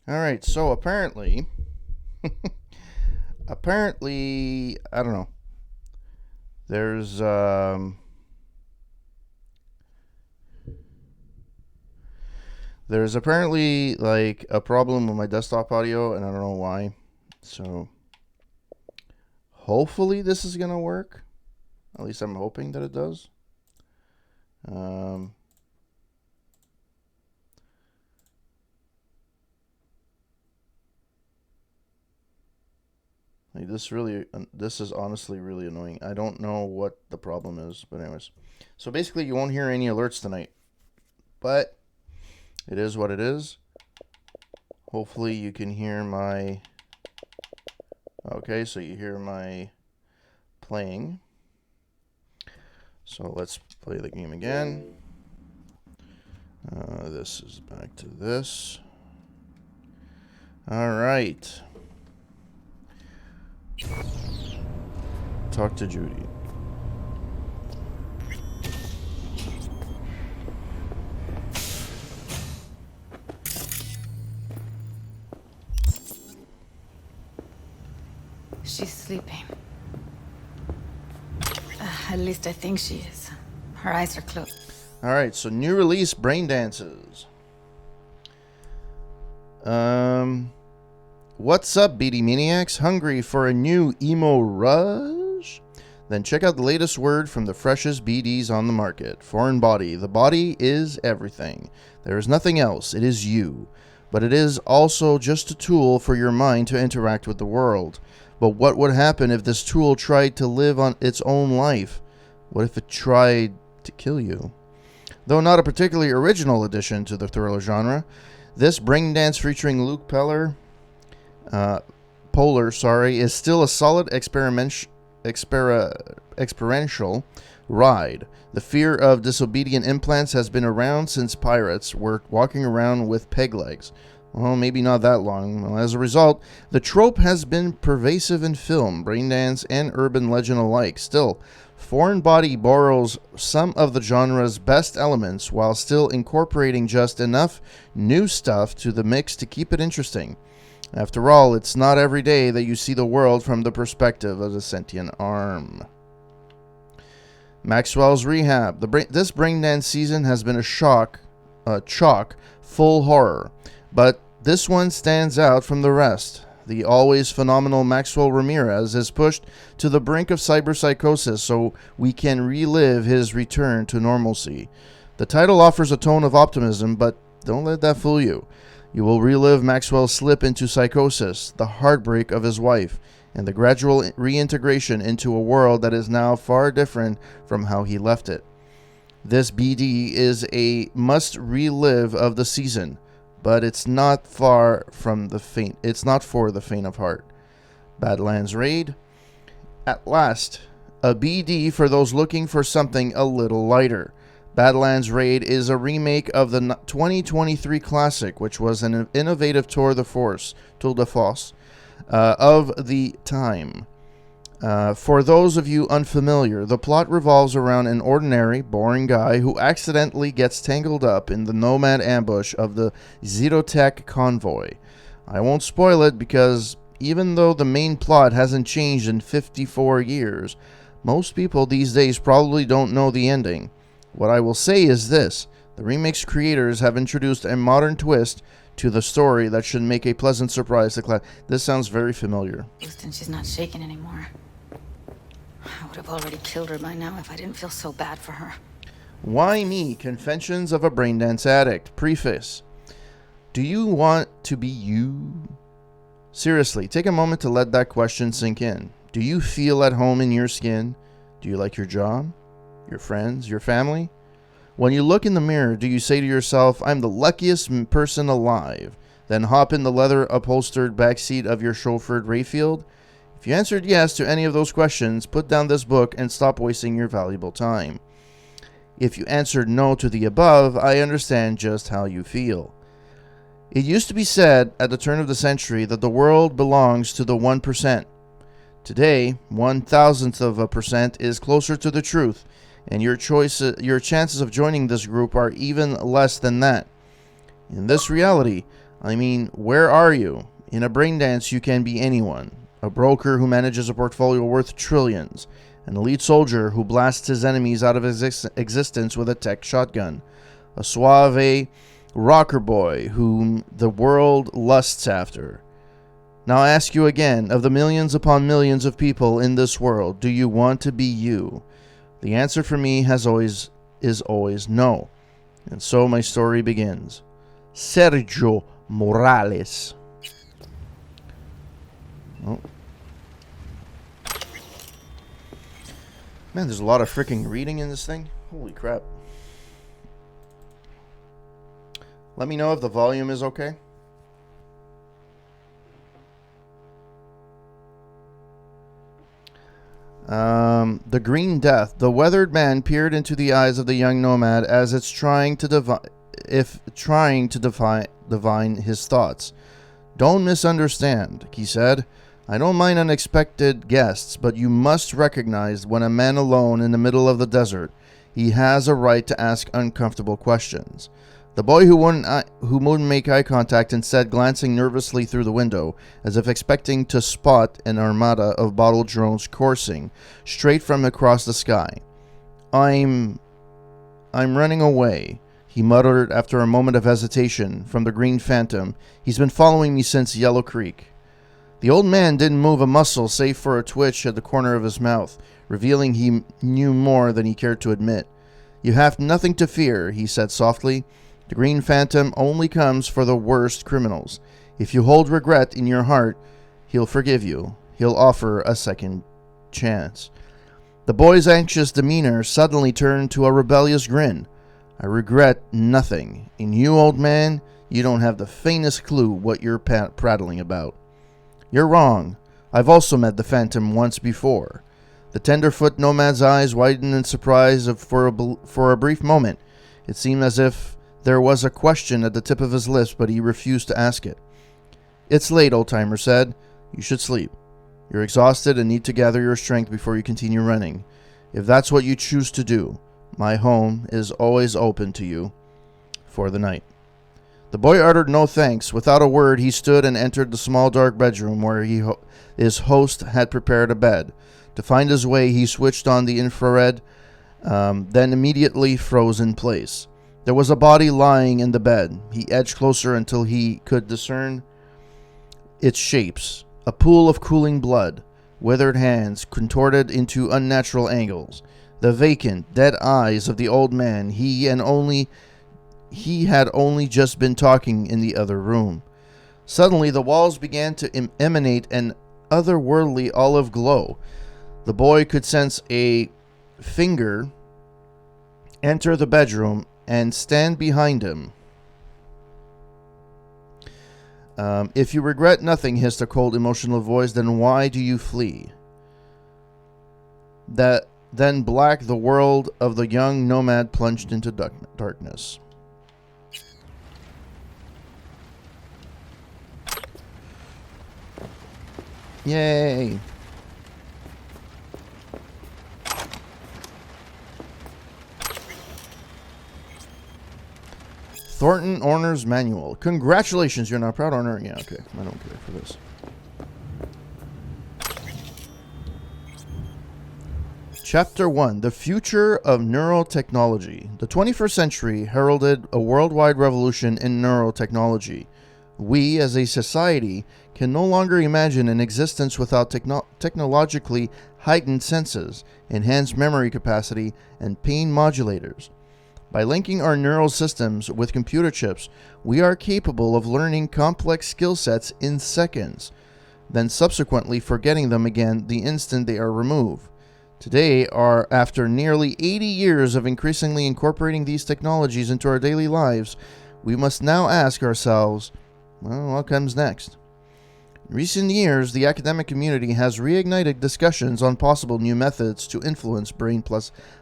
All right, so apparently, I don't know. There's there's apparently like a problem with my desktop audio, and I don't know why. So hopefully this is gonna work. At least I'm hoping that it does. Um, like this is honestly really annoying. I don't know what the problem is, but anyways. So basically, you won't hear any alerts tonight, but it is what it is. Hopefully, you can hear my. Okay, so you hear my playing. So let's play the game again. This is back to this. All right. Talk to Judy. She's sleeping. At least I think she is. Her eyes are closed. All right, so new release Brain Dances. What's up, BD Maniacs? Hungry for a new emo rush? Then check out the latest word from the freshest BDs on the market. Foreign body. The body is everything. There is nothing else. It is you. But it is also just a tool for your mind to interact with the world. But what would happen if this tool tried to live on its own life? What if it tried to kill you? Though not a particularly original addition to the thriller genre, this brain dance featuring Luke Polar, is still a solid experiential ride. The fear of disobedient implants has been around since pirates were walking around with peg legs. Well, maybe not that long. Well, as a result, the trope has been pervasive in film, braindance, and urban legend alike. Still, Foreign Body borrows some of the genre's best elements while still incorporating just enough new stuff to the mix to keep it interesting. After all, it's not every day that you see the world from the perspective of a sentient arm. Maxwell's Rehab. This braindance season has been a chock full horror. But this one stands out from the rest. The always phenomenal Maxwell Ramirez is pushed to the brink of cyberpsychosis so we can relive his return to normalcy. The title offers a tone of optimism, but don't let that fool you. You will relive Maxwell's slip into psychosis, the heartbreak of his wife, and the gradual reintegration into a world that is now far different from how he left it. This BD is a must relive of the season. But it's not for the faint of heart. Badlands Raid. At last, a BD for those looking for something a little lighter. Badlands Raid is a remake of the 2023 classic, which was an innovative tour de force of the time. For those of you unfamiliar, the plot revolves around an ordinary, boring guy who accidentally gets tangled up in the nomad ambush of the Neurotech convoy. I won't spoil it because even though the main plot hasn't changed in 54 years, most people these days probably don't know the ending. What I will say is this: the remake's creators have introduced a modern twist to the story that should make a pleasant surprise to class. This sounds very familiar. Houston, she's not shaking anymore. I would have already killed her by now if I didn't feel so bad for her. Why me? Confessions of a Braindance Addict. Preface. Do you want to be you? Seriously, take a moment to let that question sink in. Do you feel at home in your skin? Do you like your job? Your friends? Your family? When you look in the mirror, do you say to yourself, I'm the luckiest person alive? Then hop in the leather upholstered backseat of your chauffeured Rayfield? If you answered yes to any of those questions, put down this book and stop wasting your valuable time. If you answered no to the above, I understand just how you feel. It used to be said at the turn of the century that the world belongs to the 1%. Today, 0.001% is closer to the truth, and your chances of joining this group are even less than that. In this reality, I mean, where are you? In a brain dance, you can be anyone. A broker who manages a portfolio worth trillions. An elite soldier who blasts his enemies out of existence with a tech shotgun. A suave rocker boy whom the world lusts after. Now I ask you again, of the millions upon millions of people in this world, do you want to be you? The answer for me is always no. And so my story begins. Sergio Morales. Oh. Man, there's a lot of freaking reading in this thing. Holy crap. Let me know if the volume is okay. The Green Death. The weathered man peered into the eyes of the young nomad as it's trying to divine his thoughts. Don't misunderstand, he said. I don't mind unexpected guests, but you must recognize when a man alone in the middle of the desert, he has a right to ask uncomfortable questions. The boy who wouldn't make eye contact instead glancing nervously through the window, as if expecting to spot an armada of bottle drones coursing straight from across the sky. I'm running away, he muttered after a moment of hesitation from the Green Phantom. He's been following me since Yellow Creek. The old man didn't move a muscle save for a twitch at the corner of his mouth, revealing he knew more than he cared to admit. You have nothing to fear, he said softly. The Green Phantom only comes for the worst criminals. If you hold regret in your heart, he'll forgive you. He'll offer a second chance. The boy's anxious demeanor suddenly turned to a rebellious grin. I regret nothing. In you, old man, you don't have the faintest clue what you're prattling about. You're wrong. I've also met the Phantom once before. The tenderfoot nomad's eyes widened in surprise for a brief moment. It seemed as if there was a question at the tip of his lips, but he refused to ask it. It's late, old-timer said. You should sleep. You're exhausted and need to gather your strength before you continue running. If that's what you choose to do, my home is always open to you for the night. The boy uttered no thanks. Without a word, he stood and entered the small dark bedroom where his host had prepared a bed. To find his way, he switched on the infrared, then immediately froze in place. There was a body lying in the bed. He edged closer until he could discern its shapes. A pool of cooling blood, withered hands contorted into unnatural angles, the vacant, dead eyes of the old man he had only just been talking in the other room. Suddenly, the walls began to emanate an otherworldly olive glow. The boy could sense a finger enter the bedroom and stand behind him. If you regret nothing, hissed a cold, emotional voice, then why do you flee? Then black, the world of the young nomad plunged into darkness. Yay! Thornton Owner's Manual. Congratulations, you're now proud owner. Yeah, okay. I don't care for this. Chapter 1. The Future of Neurotechnology. The 21st century heralded a worldwide revolution in neurotechnology. We, as a society, can no longer imagine an existence without technologically heightened senses, enhanced memory capacity, and pain modulators. By linking our neural systems with computer chips, we are capable of learning complex skill sets in seconds, then subsequently forgetting them again the instant they are removed. Today, after nearly 80 years of increasingly incorporating these technologies into our daily lives, we must now ask ourselves, well, what comes next? In recent years, the academic community has reignited discussions on possible new methods to influence brain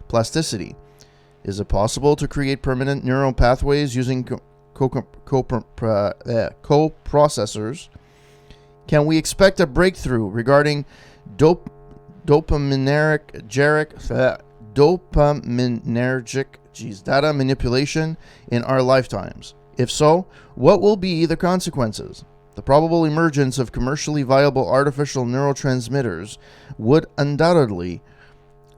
plasticity. Is it possible to create permanent neural pathways using co-processors? Can we expect a breakthrough regarding dopaminergic data manipulation in our lifetimes? If so, what will be the consequences? The probable emergence of commercially viable artificial neurotransmitters would undoubtedly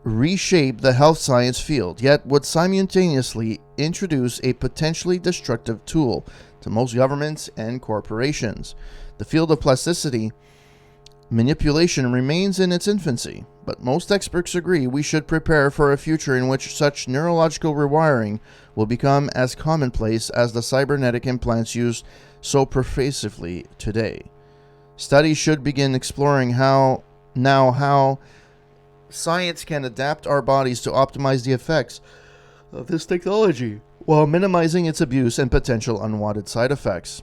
reshape the health science field, yet would simultaneously introduce a potentially destructive tool to most governments and corporations. The field of plasticity manipulation remains in its infancy, but most experts agree we should prepare for a future in which such neurological rewiring will become as commonplace as the cybernetic implants used so pervasively today. Studies should begin exploring how science can adapt our bodies to optimize the effects of this technology while minimizing its abuse and potential unwanted side effects.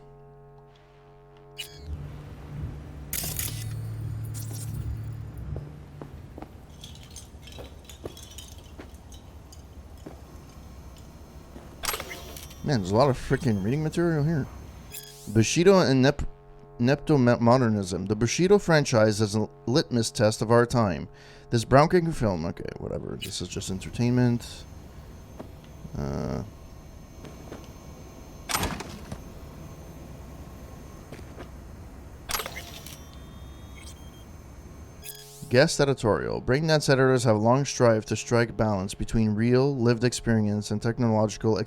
Man, there's a lot of freaking reading material here. Bushido and Neptomodernism. The Bushido franchise is a litmus test of our time. This groundbreaking film, okay, whatever. This is just entertainment. Guest editorial. Braindance editors have long strived to strike balance between real, lived experience and technological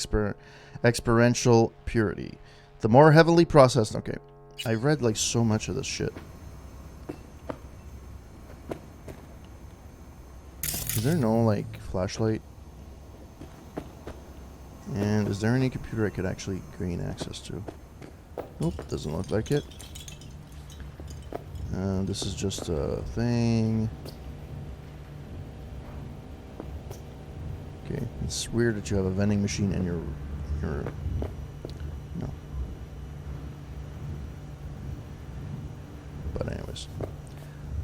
experiential purity. The more heavily processed... Okay, I read like so much of this shit. Is there no like flashlight? And is there any computer I could actually gain access to? Nope, doesn't look like it. This is just a thing. Okay, it's weird that you have a vending machine and your no. But anyways,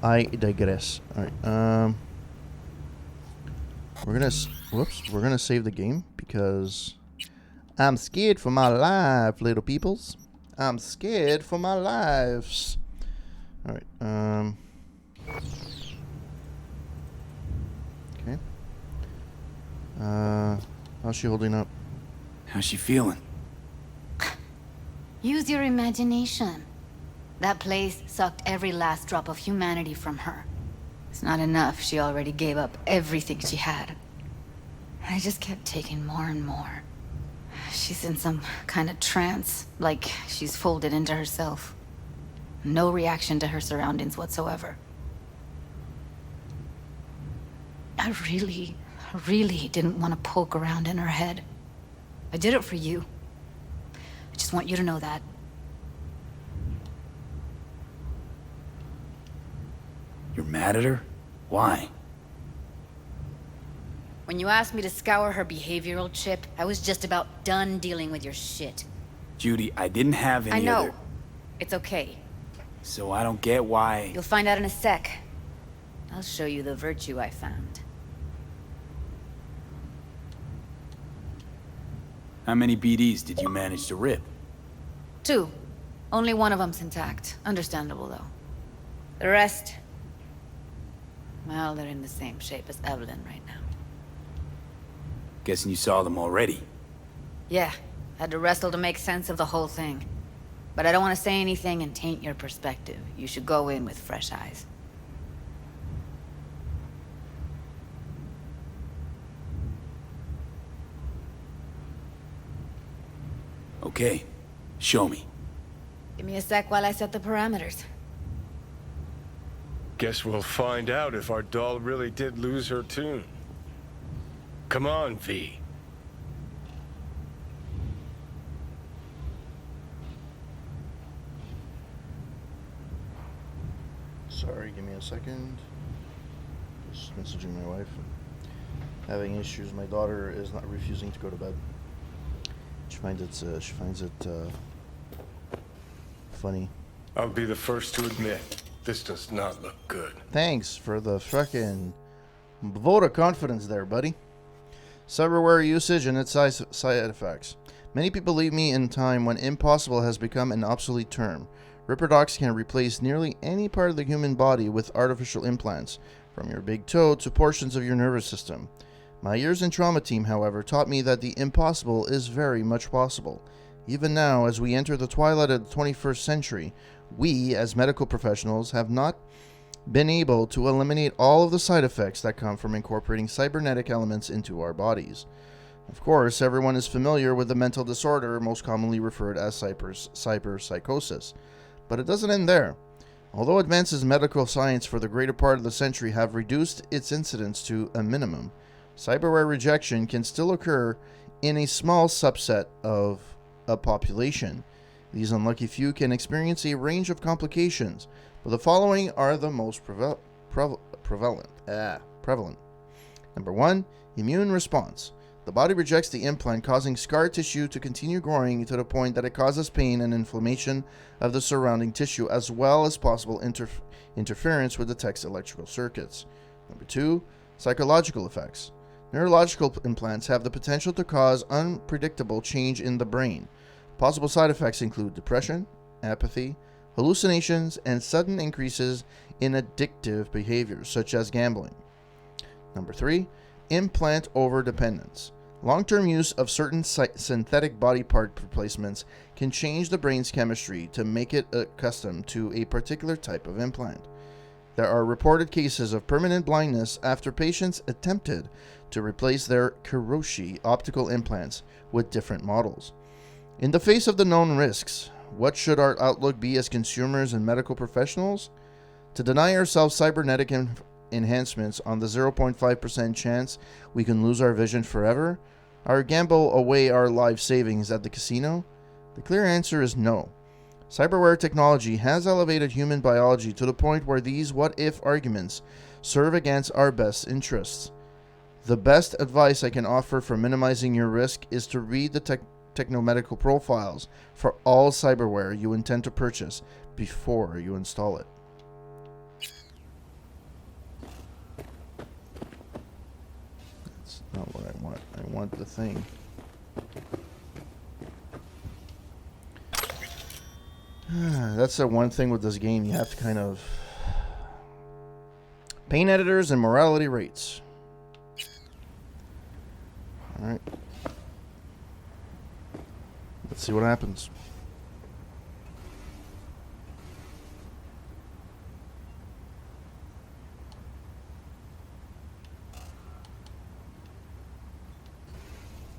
I digress. All right. We're gonna save the game because I'm scared for my life, little peoples. I'm scared for my lives. All right. Okay. How's she holding up? How's she feeling? Use your imagination. That place sucked every last drop of humanity from her. It's not enough. She already gave up everything she had. I just kept taking more and more. She's in some kind of trance, like she's folded into herself. No reaction to her surroundings whatsoever. I really didn't want to poke around in her head. I did it for you. I just want you to know that. You're mad at her? Why? When you asked me to scour her behavioral chip, I was just about done dealing with your shit. Judy, I didn't have any I know. other... It's okay. So I don't get why... You'll find out in a sec. I'll show you the virtue I found. How many BDs did you manage to rip? 2. Only one of them's intact. Understandable, though. The rest... well, they're in the same shape as Evelyn right now. Guessing you saw them already. Yeah. Had to wrestle to make sense of the whole thing. But I don't want to say anything and taint your perspective. You should go in with fresh eyes. Okay. Show me. Give me a sec while I set the parameters. Guess we'll find out if our doll really did lose her tune. Come on, V. Sorry, give me a second. Just messaging my wife. Having issues. My daughter is not refusing to go to bed. She finds it funny. I'll be the first to admit, this does not look good. Thanks for the fucking vote of confidence there, buddy. Cyberware usage and its side effects. Many people leave me in time when impossible has become an obsolete term. Ripperdocs can replace nearly any part of the human body with artificial implants, from your big toe to portions of your nervous system. My years in trauma team, however, taught me that the impossible is very much possible. Even now, as we enter the twilight of the 21st century, we, as medical professionals, have not been able to eliminate all of the side effects that come from incorporating cybernetic elements into our bodies. Of course, everyone is familiar with the mental disorder most commonly referred as cyberpsychosis, but it doesn't end there. Although advances in medical science for the greater part of the century have reduced its incidence to a minimum, cyberware rejection can still occur in a small subset of a population. These unlucky few can experience a range of complications, but the following are the most prevalent. Number 1, immune response. The body rejects the implant, causing scar tissue to continue growing to the point that it causes pain and inflammation of the surrounding tissue, as well as possible interference with the text electrical circuits. Number 2, psychological effects. Neurological implants have the potential to cause unpredictable change in the brain. Possible side effects include depression, apathy, hallucinations, and sudden increases in addictive behaviors, such as gambling. Number 3, implant overdependence. Long-term use of certain synthetic body part replacements can change the brain's chemistry to make it accustomed to a particular type of implant. There are reported cases of permanent blindness after patients attempted to replace their Kiroshi optical implants with different models. In the face of the known risks, what should our outlook be as consumers and medical professionals? To deny ourselves cybernetic enhancements on the 0.5% chance we can lose our vision forever, or gamble away our life savings at the casino? The clear answer is no. Cyberware technology has elevated human biology to the point where these what-if arguments serve against our best interests. The best advice I can offer for minimizing your risk is to read the technomedical profiles for all cyberware you intend to purchase before you install it. That's not what I want. I want the thing. That's the one thing with this game. You have to kind of... Paint editors and morality rates. Alright. Let's see what happens.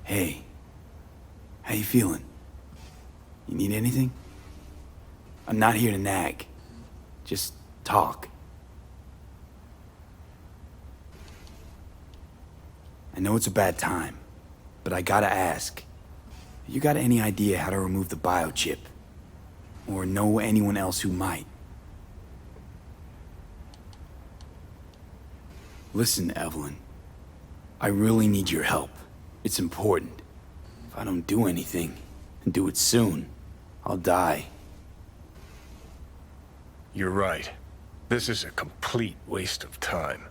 Hey, how you feeling? You need anything? I'm not here to nag. Just talk. I know it's a bad time, but I gotta ask. You got any idea how to remove the biochip? Or know anyone else who might? Listen, Evelyn. I really need your help. It's important. If I don't do anything, and do it soon, I'll die. You're right. This is a complete waste of time.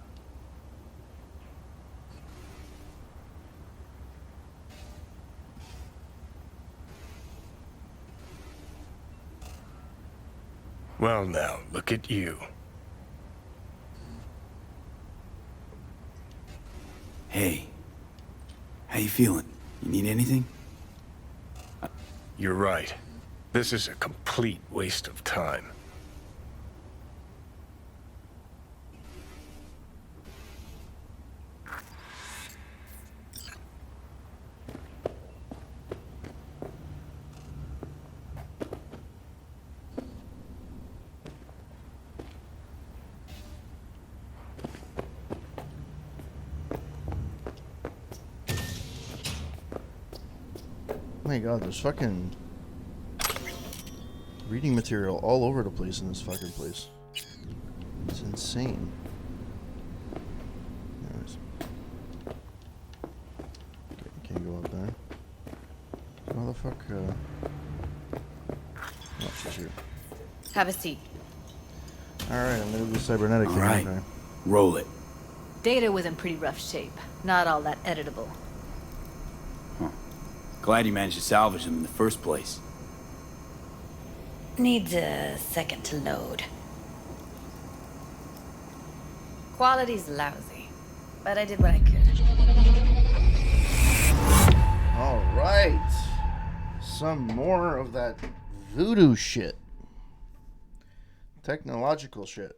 Well now, look at you. Hey, how you feeling? You need anything? You're right. This is a complete waste of time. Oh my god, there's fucking reading material all over the place in this fucking place. It's insane. Anyways. Okay, can't go up there. How the fuck, oh, she's here. Have a seat. Alright, I'm gonna do the cybernetic thing. Alright, Okay. roll it. Data was in pretty rough shape. Not all that editable. Glad you managed to salvage them in the first place. Needs a second to load. Quality's lousy, but I did what I could. Alright. some more of that voodoo shit. Technological shit.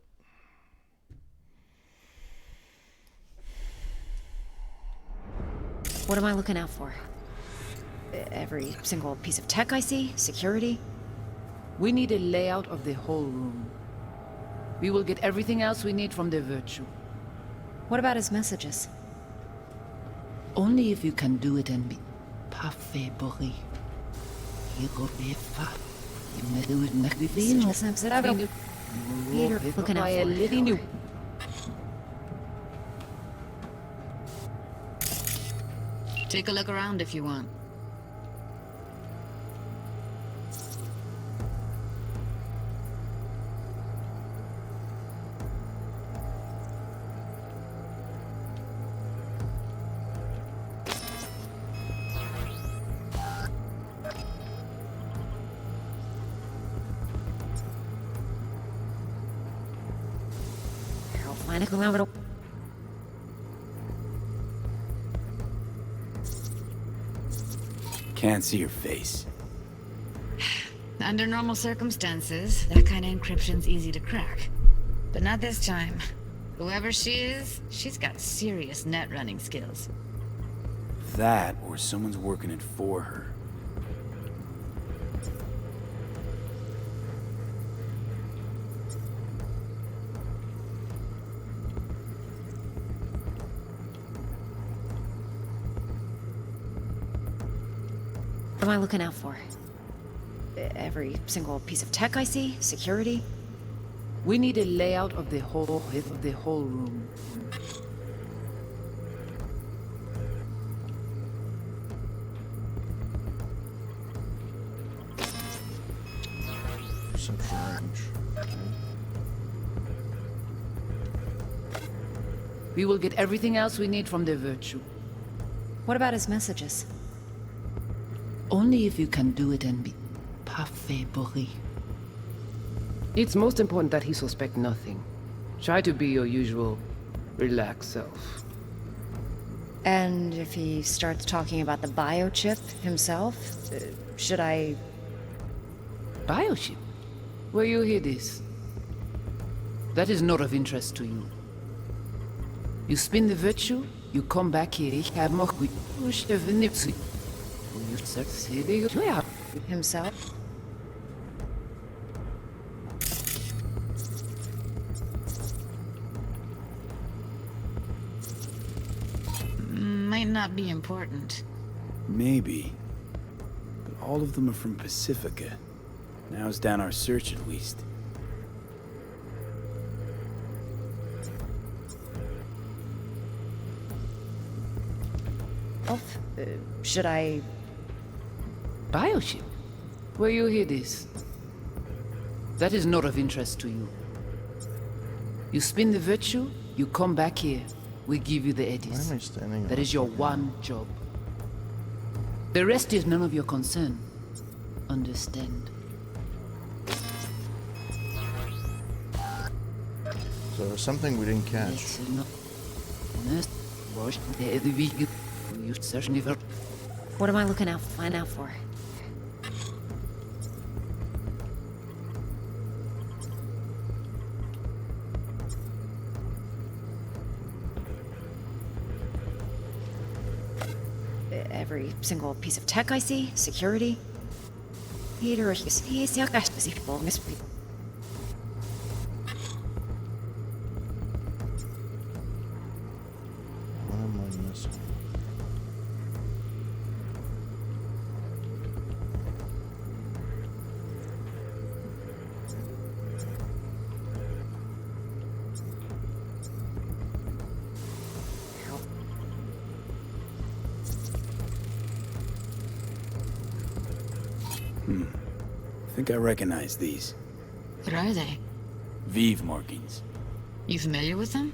What am I looking out for? Every single piece of tech I see? Security? We need a layout of the whole room. We will get everything else we need from the Virtue. What about his messages? Only if you can do it and be parfait. Peter, looking out for. Take a look around if you want. Can't see your face. Under normal circumstances, that kind of encryption's easy to crack. But not this time. Whoever she is, she's got serious net running skills. That, or someone's working it for her. What am I looking out for? Every single piece of tech I see? Security? We need a layout of the whole room. Perception range. We will get everything else we need from the Virtue. What about his messages? Only if you can do it and be parfait. It's most important that he suspect nothing. Try to be your usual, relaxed self. And if he starts talking about the biochip himself, should I... Biochip? Where you hear this? That is not of interest to you. You spin the Virtue, you come back here, himself? Might not be important. Maybe. But all of them are from Pacifica. Now's down our search at least. Should I... Biochip? Where you hear this? That is not of interest to you. You spin the Virtue, you come back here. We give you the Why eddies. am I standing That up? is your one job. The rest is none of your concern. Understand? So there's something we didn't catch. What am I looking out find out for? Every single piece of tech I see? Security? Peter, What am I missing? I think I recognize these. What are they? Vive markings. You familiar with them?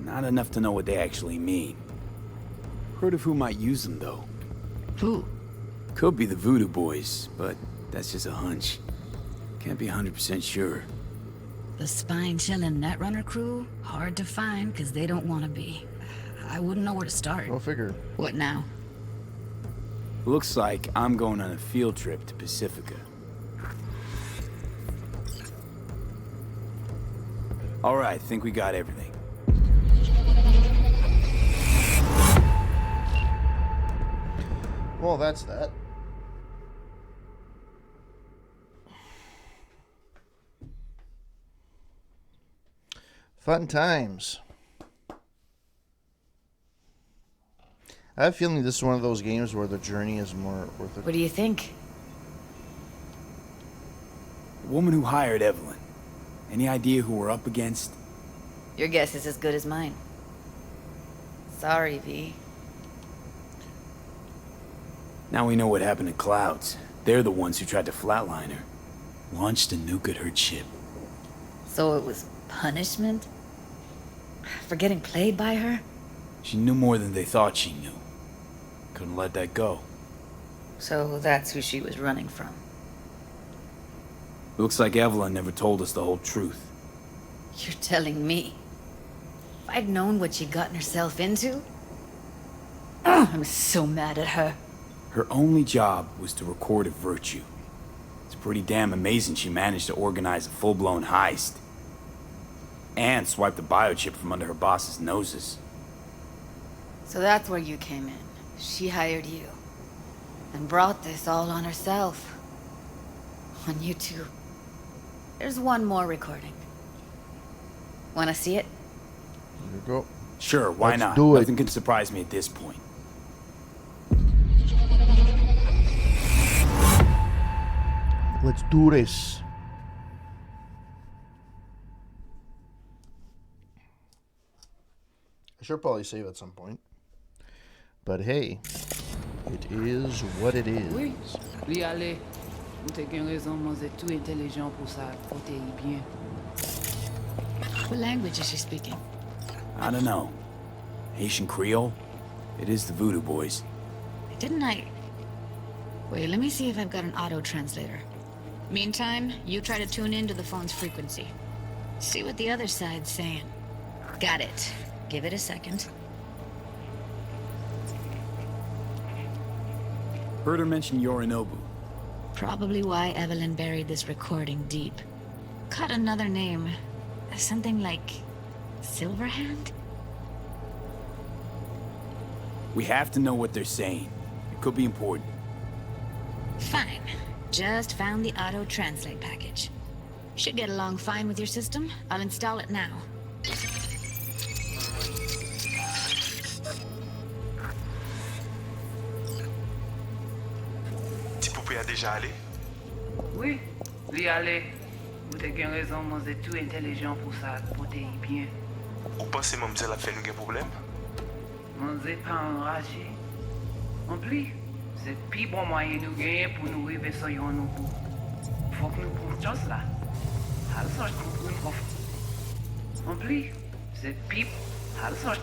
Not enough to know what they actually mean. Heard of who might use them, though. Who? Could be the Voodoo Boys, but that's just a hunch. Can't be 100% sure. The spine-chilling Netrunner crew? Hard to find, because they don't want to be. I wouldn't know where to start. Go figure. What now? Looks like I'm going on a field trip to Pacifica. All right, think we got everything. Well, that's that. Fun times. I have a feeling this is one of those games where the journey is more worth it. What do you think? The woman who hired Evelyn. Any idea who we're up against? Your guess is as good as mine. Sorry, V. Now we know what happened to Clouds. They're the ones who tried to flatline her. Launched a nuke at her ship. So it was punishment? For getting played by her? She knew more than they thought she knew. Couldn't let that go. So that's who she was running from. Looks like Evelyn never told us the whole truth. You're telling me? If I'd known what she'd gotten herself into? I'm so mad at her. Her only job was to record a virtue. It's pretty damn amazing she managed to organize a full-blown heist. And swipe the biochip from under her boss's noses. So that's where you came in. She hired you. And brought this all on herself. On you two. There's one more recording. Wanna see it? Here you go. Sure, why Let's not? do it. Nothing can surprise me at this point. Let's do this. I should probably save at some point. But hey, it is what it is. Oui, li ale. Ou te gen raison, moi c'est tout intelligent pour ça, pour te y bien. What language is she speaking? I don't know. Haitian Creole? It is the Voodoo Boys. Didn't I... Wait, let me see if I've got an auto-translator. Meantime, you try to tune into the phone's frequency. See what the other side's saying. Got it. Give it a second. Heard her mention Yorinobu. Probably why Evelyn buried this recording deep. Caught another name. Something like... Silverhand? We have to know what they're saying. It could be important. Fine. Just found the auto-translate package. Should get along fine with your system. I'll install it now. Ti poupée a déjà allé? Oui, li ale. Ou te gen raison, moi c'est tout intelligent pour ça, pour te y bien. Ou pense mamzelle a fait nous gen problème? Moi c'est pas enragé. En plus, c'est plus bon moyen nous gagner pour nous arriver sur yon nous pour. Faut que nous prenions chance là. Alors je comprends une fois. En plus, c'est plus... Alors,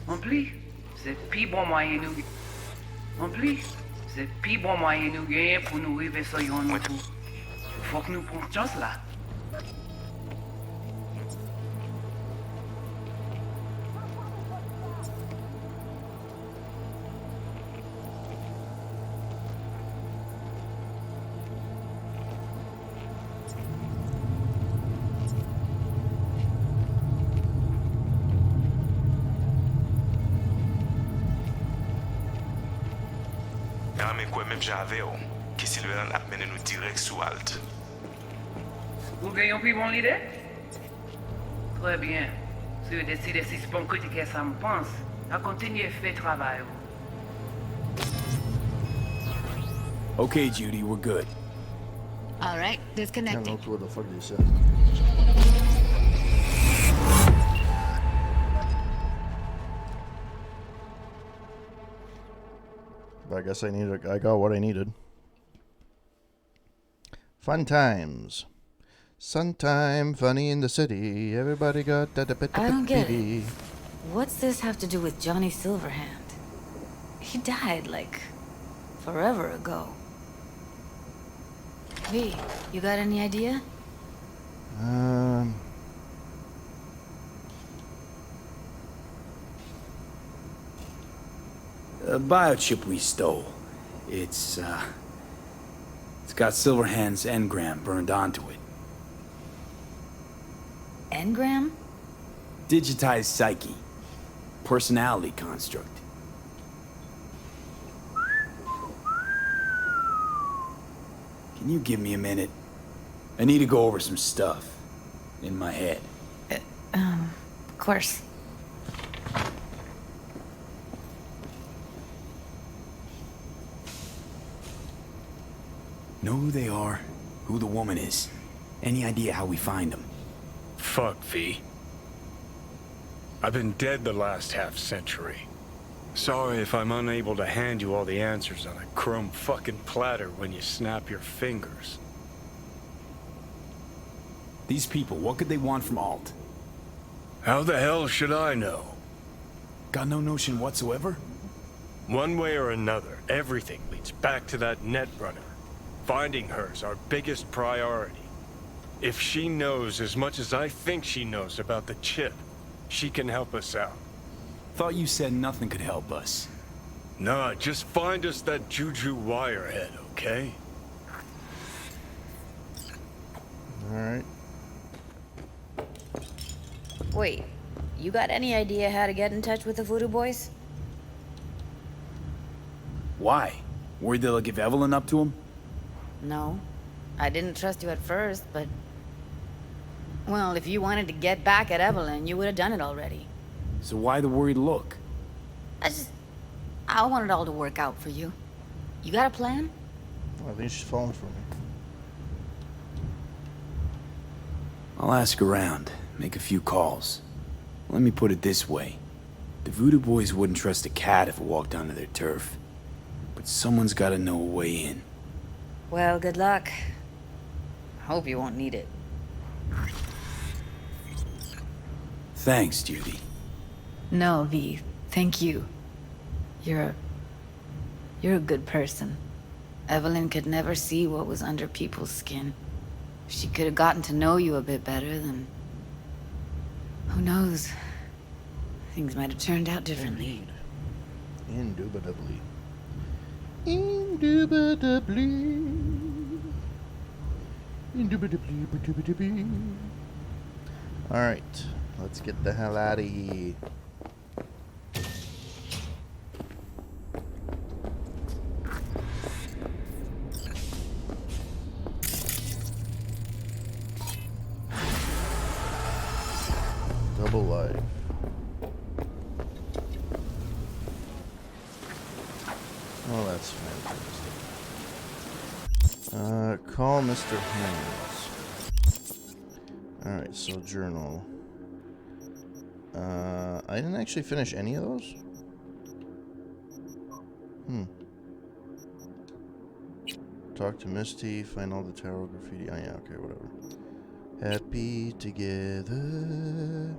en plus, c'est plus bon moyen nous... En plus, c'est plus bon moyen nous gagner pour nous arriver sur yon nous pour. Faut que nous prenions chance là. Ah, mais quoi, même j'avais, oh, que Sylvain a mené nous direct sous Alt. Vous gagnez plus bon l'idée? Très bien. Si vous décidez si c'est bon critiquer ça me pense, à continuer à faire travail. Okay, Judy, we're good. All right, I don't disconnecting. know what the fuck they said. But I guess I got what I needed. Fun times. Sometime funny in the city. Everybody got that. I don't get it. What's this have to do with Johnny Silverhand? He died, like, forever ago. V, you got any idea? The biochip we stole. It's got Silverhand's engram burned onto it. Engram? Digitized psyche. Personality construct. Can you give me a minute? I need to go over some stuff in my head. Of course. Know who they are, who the woman is. Any idea how we find them? Fuck, V. I've been dead the last half-century. Sorry if I'm unable to hand you all the answers on a chrome fucking platter when you snap your fingers. These people, what could they want from Alt? How the hell should I know? Got no notion whatsoever? One way or another, everything leads back to that Netrunner. Finding her's our biggest priority. If she knows as much as I think she knows about the chip, she can help us out. Thought you said nothing could help us. Nah, just find us that Juju wirehead, okay? Alright. Wait, you got any idea how to get in touch with the Voodoo Boys? Why? Worried they'll give Evelyn up to him? No. I didn't trust you at first, but... Well, if you wanted to get back at Evelyn, you would have done it already. So why the worried look? I want it all to work out for you. You got a plan? I think she's falling for me. I'll ask around, make a few calls. Let me put it this way. The Voodoo Boys wouldn't trust a cat if it walked onto their turf. But someone's gotta know a way in. Well, good luck. Hope you won't need it. Thanks, Judy. No, V. Thank you. You're a good person. Evelyn could never see what was under people's skin. If she could have gotten to know you a bit better, then... Who knows? Things might have turned out differently. Indubitably. Indubitably. Indubitably. Alright, let's get the hell out of here. Double life. Oh, that's fantastic. Call Mr. Hands. Alright, so journal. I didn't actually finish any of those? Talk to Misty, find all the tarot graffiti. Oh yeah, okay, whatever. Happy together.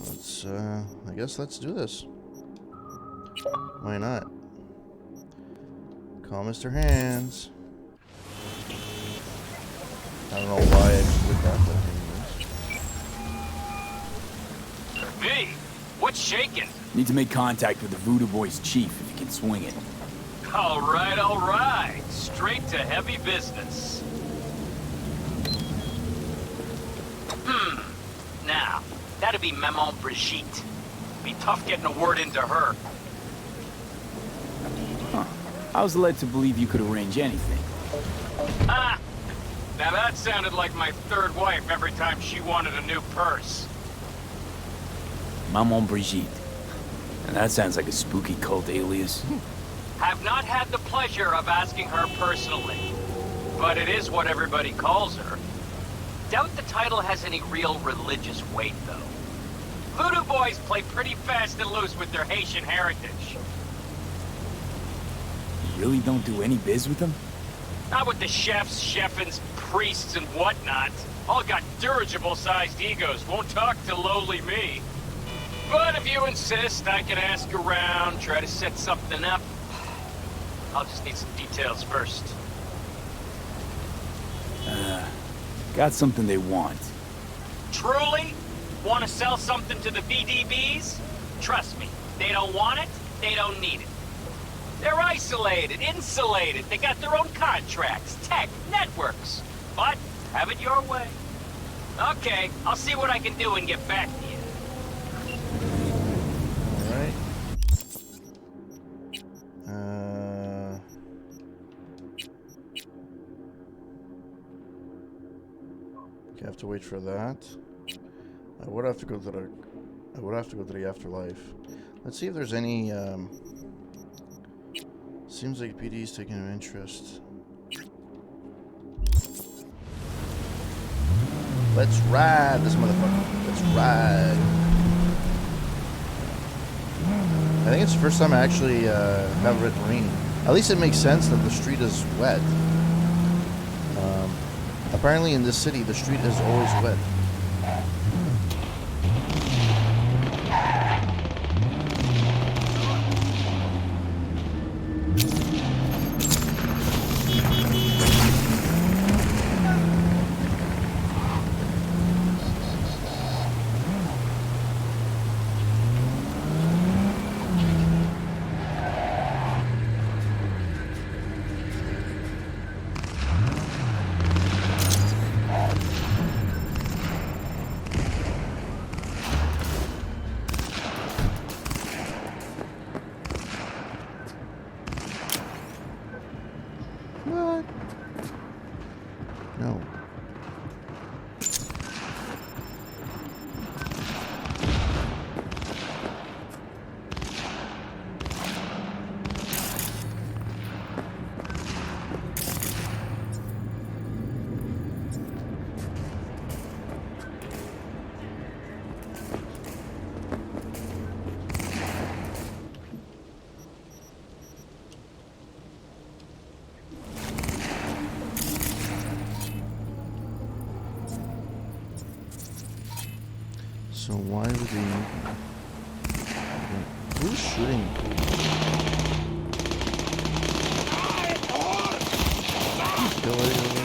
Let's, I guess let's do this. Why not? Call Mr. Hands. I don't know why I did that, but anyways. Hey, what's shaking? Need to make contact with the Voodoo Boys chief if you can swing it. All right. Straight to heavy business. Now, that'd be Maman Brigitte. Be tough getting a word into her. Huh. I was led to believe you could arrange anything. Ah! Now that sounded like my third wife every time she wanted a new purse. Maman Brigitte. And that sounds like a spooky cult alias. Have not had the pleasure of asking her personally, but it is what everybody calls her. Doubt the title has any real religious weight, though. Voodoo Boys play pretty fast and loose with their Haitian heritage. You really don't do any biz with them? Not with the chefs, chefins, priests, and whatnot. All got dirigible-sized egos, won't talk to lowly me. But if you insist, I can ask around, try to set something up. I'll just need some details first. Got something they want. Truly? Want to sell something to the VDBs? Trust me, they don't want it, they don't need it. They're isolated, insulated. They got their own contracts, tech, networks. But have it your way. Okay, I'll see what I can do and get back to you. Alright. You have to wait for that. I would have to go to the afterlife. Let's see if there's any seems like PD is taking an interest. Let's ride this motherfucker. Let's ride. I think it's the first time I actually have it rain. At least it makes sense that the street is wet. Apparently in this city, the street is always wet. What? No. So why would he... Who's shooting? Kill it over.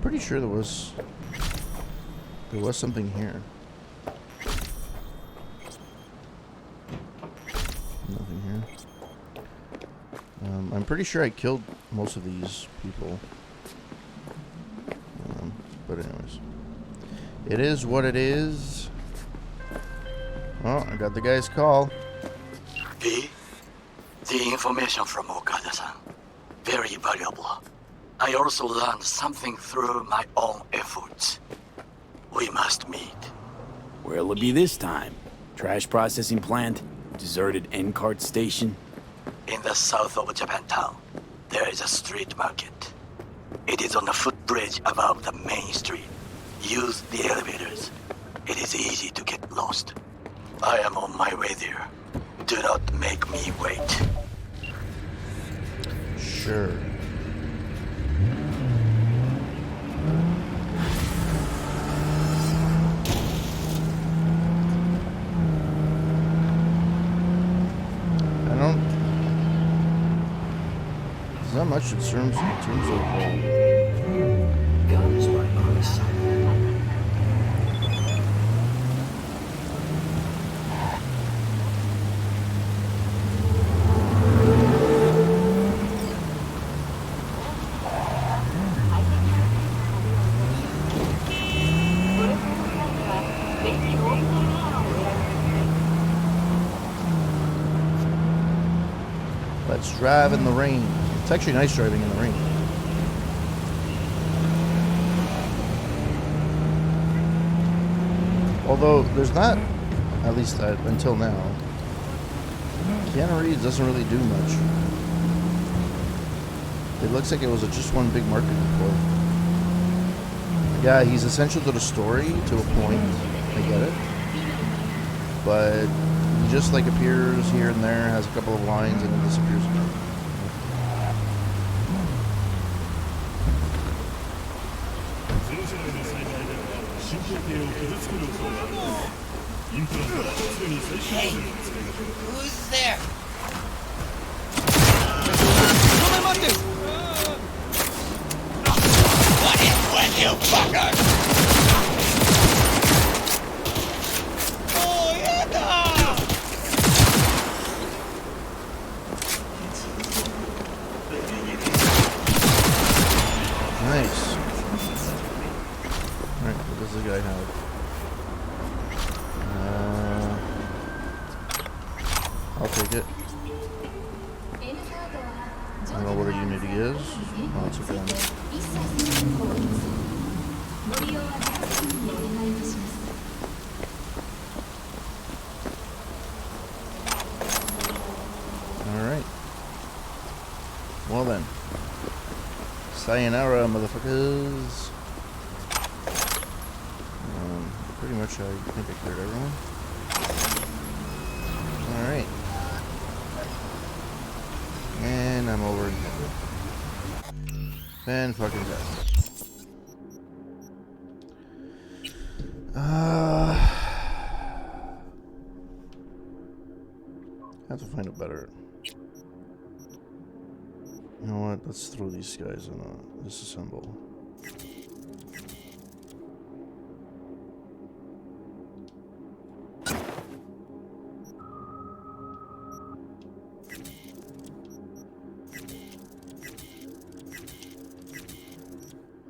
Pretty sure there was something here. Nothing here. I'm pretty sure I killed most of these people. But anyways, it is what it is. Oh, I got the guy's call. The information from Okada-san, very valuable. I also learned something through my own efforts. We must meet. Where'll it be this time? Trash processing plant? Deserted N-cart station? In the south of Japantown, there is a street market. It is on a footbridge above the main street. Use the elevators. It is easy to get lost. I am on my way there. Do not make me wait. Sure. Not much in terms of guns by my side. Let's drive in the rain. It's actually nice driving in the rain. Although there's not, at least until now, Keanu Reeves doesn't really do much. It looks like it was just one big marketing ploy. Yeah, he's essential to the story to a point. I get it. But he just like appears here and there, has a couple of lines, and then disappears again. Hey, who's there? What is with you fuckers? Oh, yeah! Nice. Alright, what does this guy have? I'll take it. I don't know what a unity is. Oh, it's a gun. Alright. Well then. Sayonara, motherfuckers. Pretty much I think I cleared everyone. Alright. And I'm over here. And fucking death. Have to find a better. You know what? Let's throw these guys in a disassemble.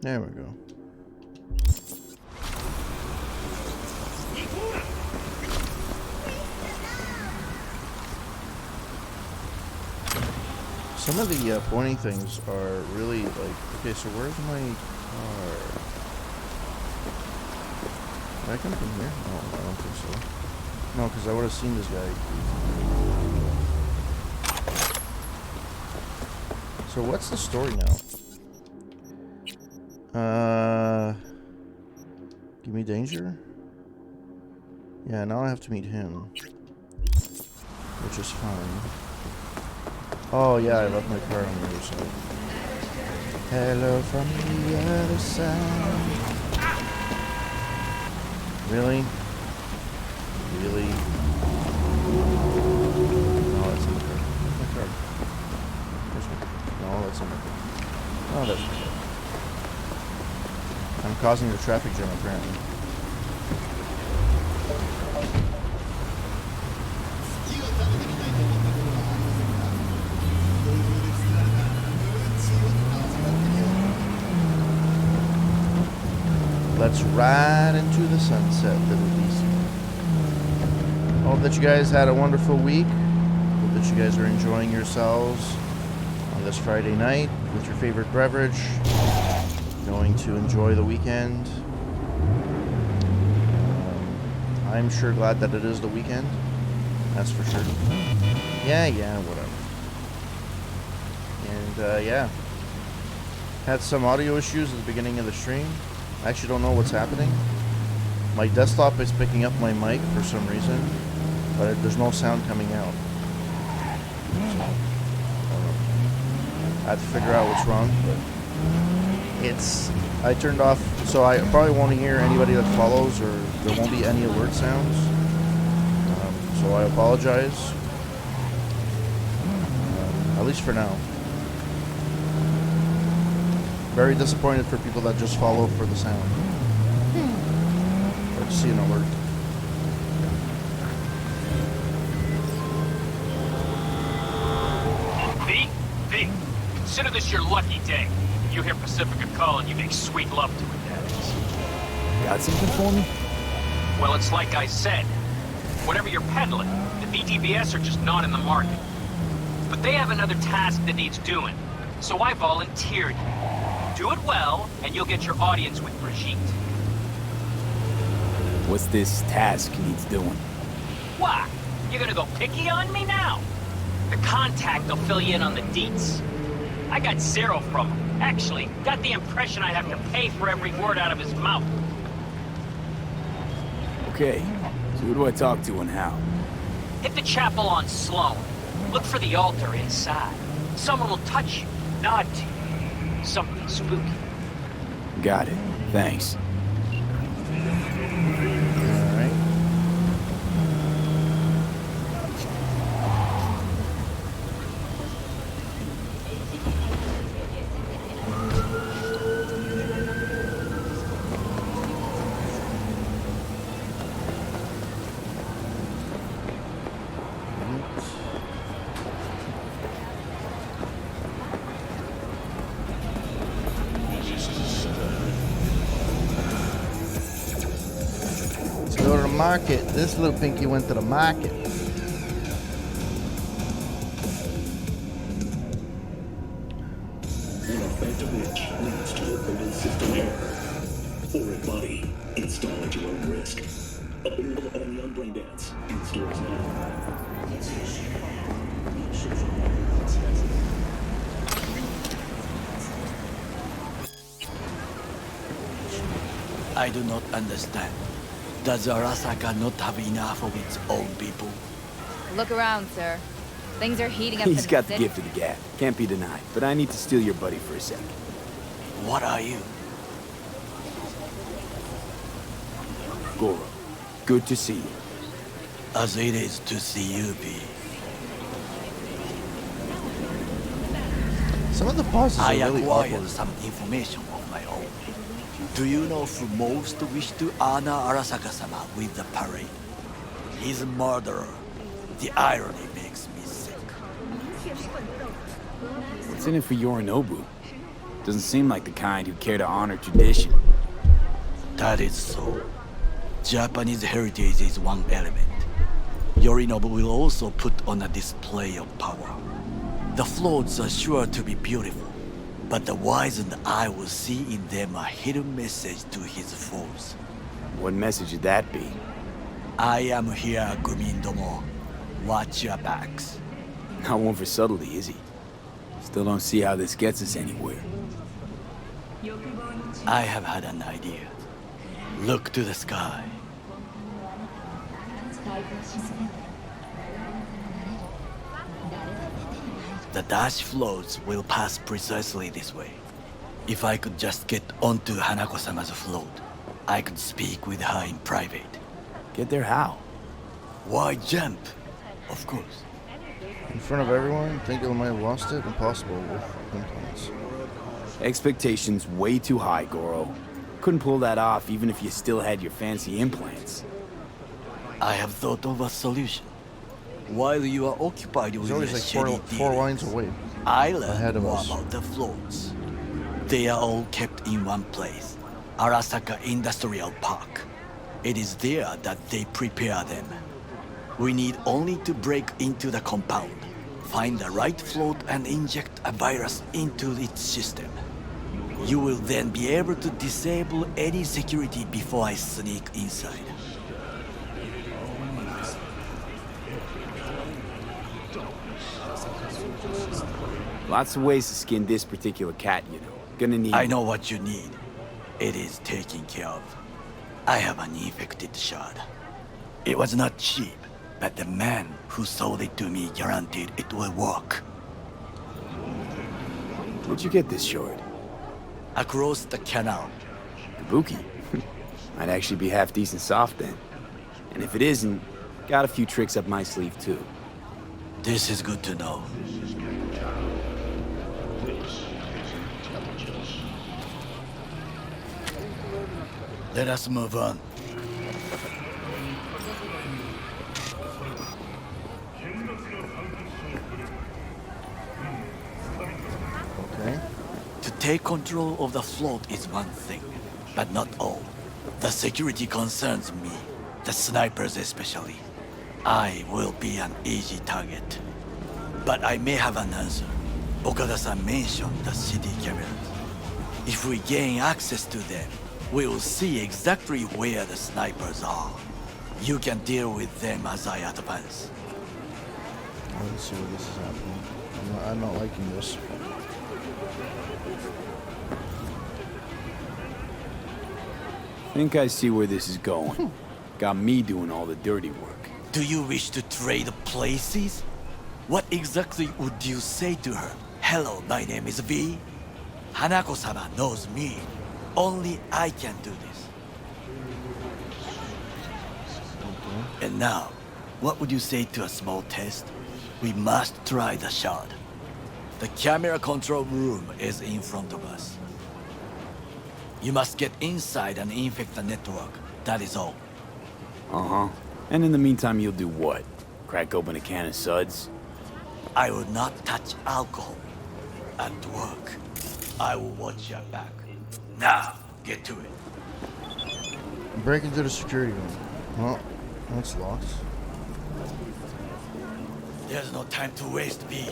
There we go. Some of the pointing things are really like, okay, so where's my car? Did I come from here? No, I don't think so. No, because I would have seen this guy. So what's the story now? Give me danger? Yeah, now I have to meet him. Which is fine. Oh yeah, I left my car on the other side. Hello from the other side. Really? Really? No, that's in the car. Where's my car? Where's my car? No, that's in my car. Oh, that's my car. I'm causing the traffic jam apparently. Let's ride into the sunset, little beast. Hope that you guys had a wonderful week. Hope that you guys are enjoying yourselves on this Friday night with your favorite beverage. Going to enjoy the weekend. I'm sure glad that it is the weekend. That's for sure. Yeah, whatever. And yeah. Had some audio issues at the beginning of the stream. I actually don't know what's happening. My desktop is picking up my mic for some reason, but there's no sound coming out. So, I don't know. I have to figure out what's wrong, but I turned off, so I probably won't hear anybody that follows, or there won't be any alert sounds. So I apologize, at least for now. Very disappointed for people that just follow for the sound. Or to see an alert. V, consider this your lucky day. You hear Pacifica calling, you make sweet love to it, that is. Got something for me? Well, it's like I said. Whatever you're peddling, the VTBS are just not in the market. But they have another task that needs doing, so I volunteered you. Do it well, and you'll get your audience with Brigitte. What's this task needs doing? What? You gonna go picky on me now? The contact will fill you in on the deets. I got zero from him. Actually, got the impression I have to pay for every word out of his mouth. Okay, so who do I talk to and how? Hit the chapel on Sloan. Look for the altar inside. Someone will touch you, nod to you. Something spooky. Got it. Thanks. Alright. Let's go to the market. This little pinky went to the market. An effective witch leads to a fatal system error. Foreign body. Install at your own risk. Available only on Braindance. In stores now. I do not understand. Does Arasaka not have enough of its own people? Look around, sir. Things are heating up. He's got the gift of the gab. Can't be denied. But I need to steal your buddy for a sec. What are you? Goro, good to see you. As it is to see you be. Some of the bosses are I really acquired awkward. some information of my own. Do you know who most wish to honor Arasaka-sama with the parade? He's a murderer. The irony makes me sick. What's in it for Yorinobu? Doesn't seem like the kind who care to honor tradition. That is so. Japanese heritage is one element. Yorinobu will also put on a display of power. The floats are sure to be beautiful, but the wizened eye will see in them a hidden message to his foes. What message would that be? I am here, Gumindomo. Watch your backs. Not one for subtlety, is he? Still don't see how this gets us anywhere. I have had an idea. Look to the sky. The dash floats will pass precisely this way. If I could just get onto Hanako-sama's float, I could speak with her in private. Get there how? Why jump? Of course. In front of everyone, think I might have lost it? Impossible with implants. Expectations way too high, Goro. Couldn't pull that off even if you still had your fancy implants. I have thought of a solution. While you are occupied with He's always your like shitty four dealings, lines away. I ahead learned of more us. about the floats. They are all kept in one place, Arasaka Industrial Park. It is there that they prepare them. We need only to break into the compound, find the right float and inject a virus into its system. You will then be able to disable any security before I sneak inside. Lots of ways to skin this particular cat, you know. Gonna need... I know what you need. It is taken care of. I have an infected shard. It was not cheap, but the man who sold it to me guaranteed it will work. Where'd you get this shard? Across the canal. Kabuki? Might actually be half decent soft then. And if it isn't, got a few tricks up my sleeve too. This is good to know. Let us move on. Okay. To take control of the float is one thing, but not all. The security concerns me, the snipers especially. I will be an easy target. But I may have an answer. Okada-san mentioned the city cameras. If we gain access to them, we will see exactly where the snipers are. You can deal with them as I advance. Let's see what this is happening. I'm not liking this. Think I see where this is going. Got me doing all the dirty work. Do you wish to trade places? What exactly would you say to her? Hello, my name is V. Hanako-sama knows me. Only I can do this. And now, what would you say to a small test? We must try the shard. The camera control room is in front of us. You must get inside and infect the network. That is all. Uh-huh. And in the meantime, you'll do what? Crack open a can of suds? I will not touch alcohol. At work, I will watch your back. Now, get to it. Break into the security room. Well, that's locked. There's no time to waste, V.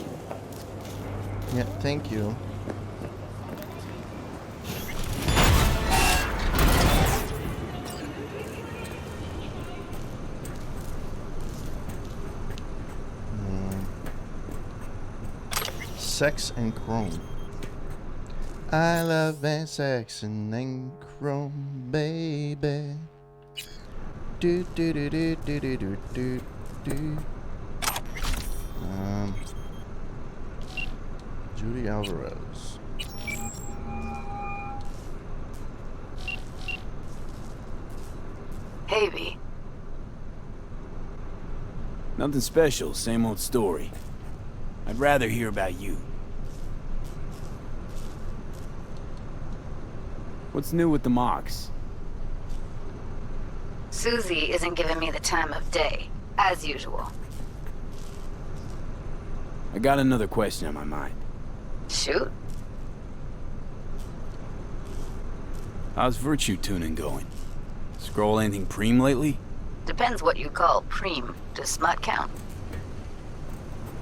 Yeah, thank you. Sex and chrome. I love that sex and chrome, baby. Do do do do do do do do do. Judy Alvarez. Hey, V. Nothing special, same old story. I'd rather hear about you. What's new with the mocks? Susie isn't giving me the time of day, as usual. I got another question on my mind. Shoot. How's virtue tuning going? Scroll anything preem lately? Depends what you call preem. Does smut count?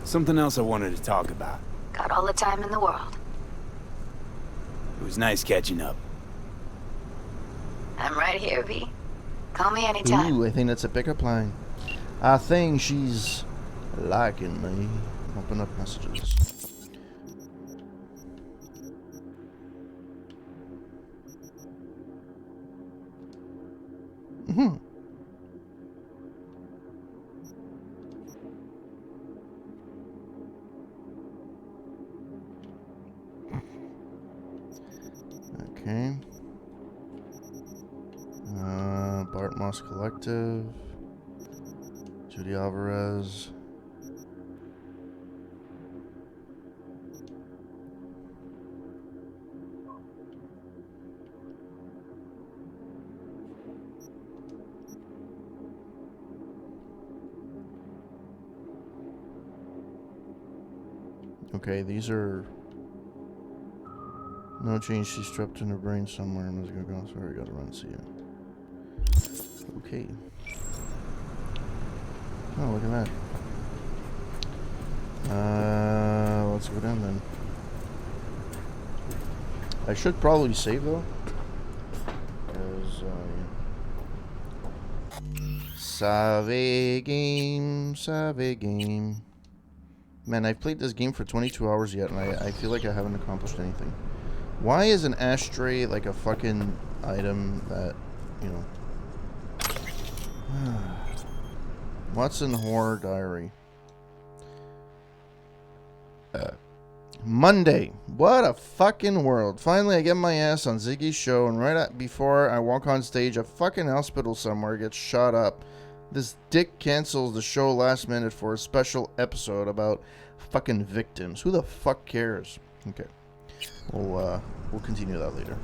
Something else I wanted to talk about. Got all the time in the world. It was nice catching up. I'm right here, V. Call me anytime. Ooh, I think that's a pickup line. I think she's liking me. Open up messages. Mm-hmm. Okay. Bart Moss Collective. Judy Alvarez. Okay, these are no change. She's trapped in her brain somewhere. I'm just gonna go. Sorry, gotta run. See ya. Okay. Oh, look at that. Let's go down then. I should probably save though, because Save game. Man, I've played this game for 22 hours yet, and I feel like I haven't accomplished anything. Why is an ashtray like a fucking item that, you know... Watson Horror Diary. Monday. What a fucking world. Finally, I get my ass on Ziggy's show, and before I walk on stage, a fucking hospital somewhere gets shot up. This dick cancels the show last minute for a special episode about fucking victims. Who the fuck cares? Okay. We'll continue that later.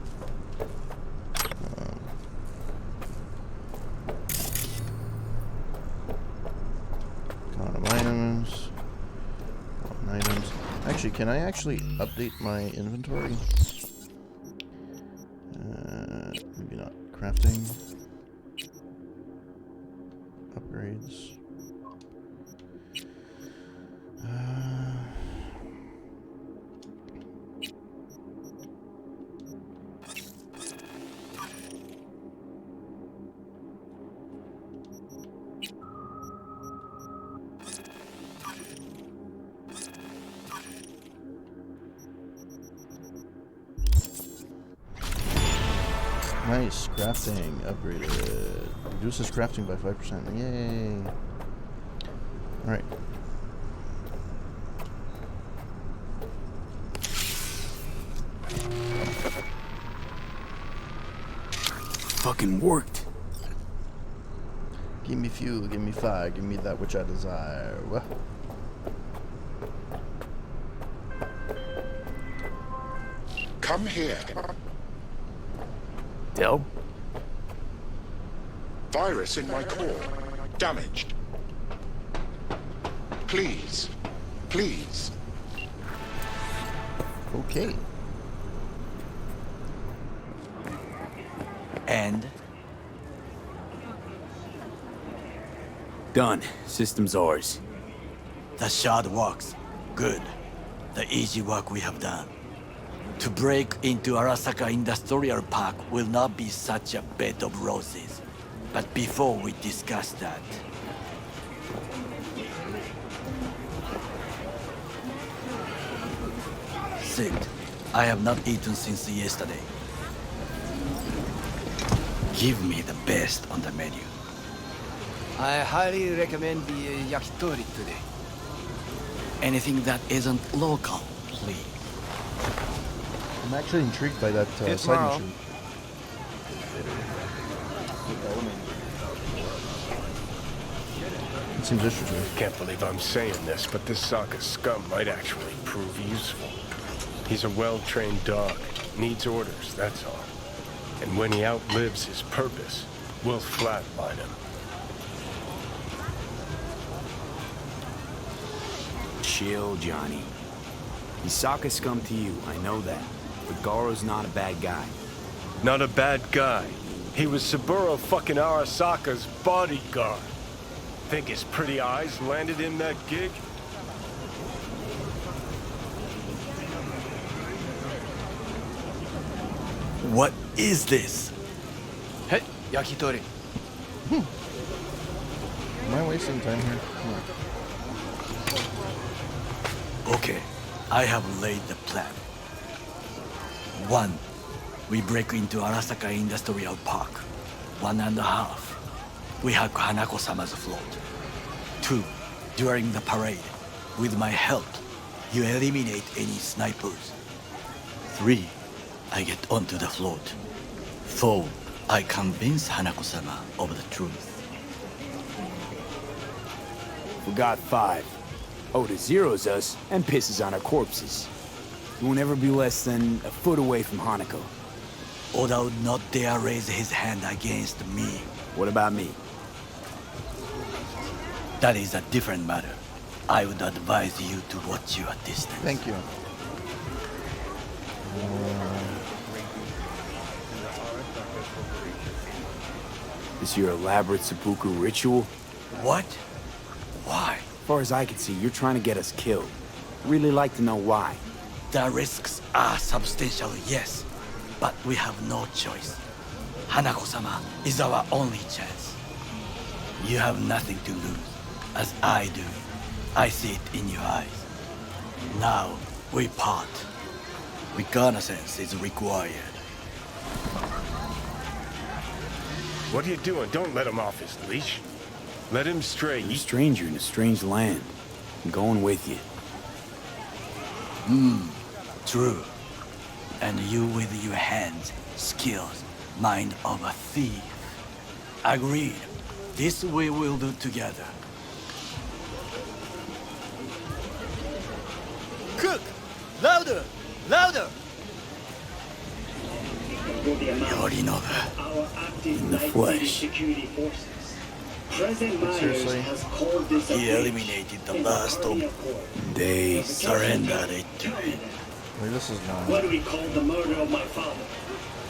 Items. Items. Actually, can I actually update my inventory? Maybe not. Crafting. Upgrades. Nice. Crafting upgraded. Reduces crafting by 5%. Yay. Alright. Fucking worked. Give me fuel, give me fire, give me that which I desire. Come here. Del? Virus in my core. Damaged. Please. Please. Okay. And? Done. System's ours. The shard works. Good. The easy work we have done. To break into Arasaka Industrial Park will not be such a bed of roses. But before we discuss that... Sit. I have not eaten since yesterday. Give me the best on the menu. I highly recommend the yakitori today. Anything that isn't local, please. I'm actually intrigued by that side tomorrow. mission. It seems interesting. Can't believe I'm saying this, but this Sokka scum might actually prove useful. He's a well-trained dog. Needs orders, that's all. And when he outlives his purpose, we'll flatline him. Chill, Johnny. He's Sokka scum to you, I know that. But Garo's not a bad guy. Not a bad guy. He was Saburo fucking Arasaka's bodyguard. Think his pretty eyes landed him that gig? What is this? Hey, yakitori. Am I wasting time here? No. Okay, I have laid the plan. 1. We break into Arasaka Industrial Park. 1.5. We hack Hanako-sama's float. 2. During the parade, with my help, you eliminate any snipers. 3. I get onto the float. 4. I convince Hanako-sama of the truth. Forgot 5. Oda zeros us and pisses on our corpses. You won't ever be less than a foot away from Hanako. Oda would not dare raise his hand against me. What about me? That is a different matter. I would advise you to watch your distance. Thank you. This your elaborate seppuku ritual? What? Why? As far as I can see, you're trying to get us killed. Really like to know why. The risks are substantial, yes. But we have no choice. Hanako-sama is our only chance. You have nothing to lose, as I do. I see it in your eyes. Now, we part. Reconnaissance is required. What are you doing? Don't let him off his leash. Let him stray. You're a stranger in a strange land. I'm going with you. True. And you with your hands, skills, mind of a thief. Agreed. This we will do together. Cook! Louder! Louder! Yorinobu, in the flesh. Seriously? He eliminated the last of... They surrendered it to him. Where this is going? What do we call the murder of my father?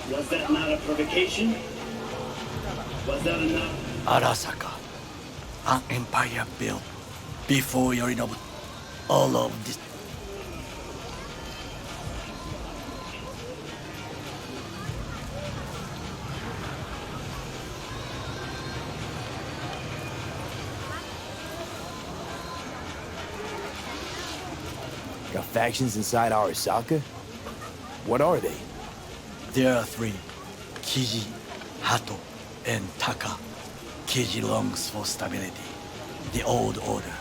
Was that not a provocation? Was that enough? Arasaka, an empire built before Yorinobu. All of this. Got factions inside Arasaka? What are they? There are 3. Kiji, Hato, and Taka. Kiji longs for stability. The old order.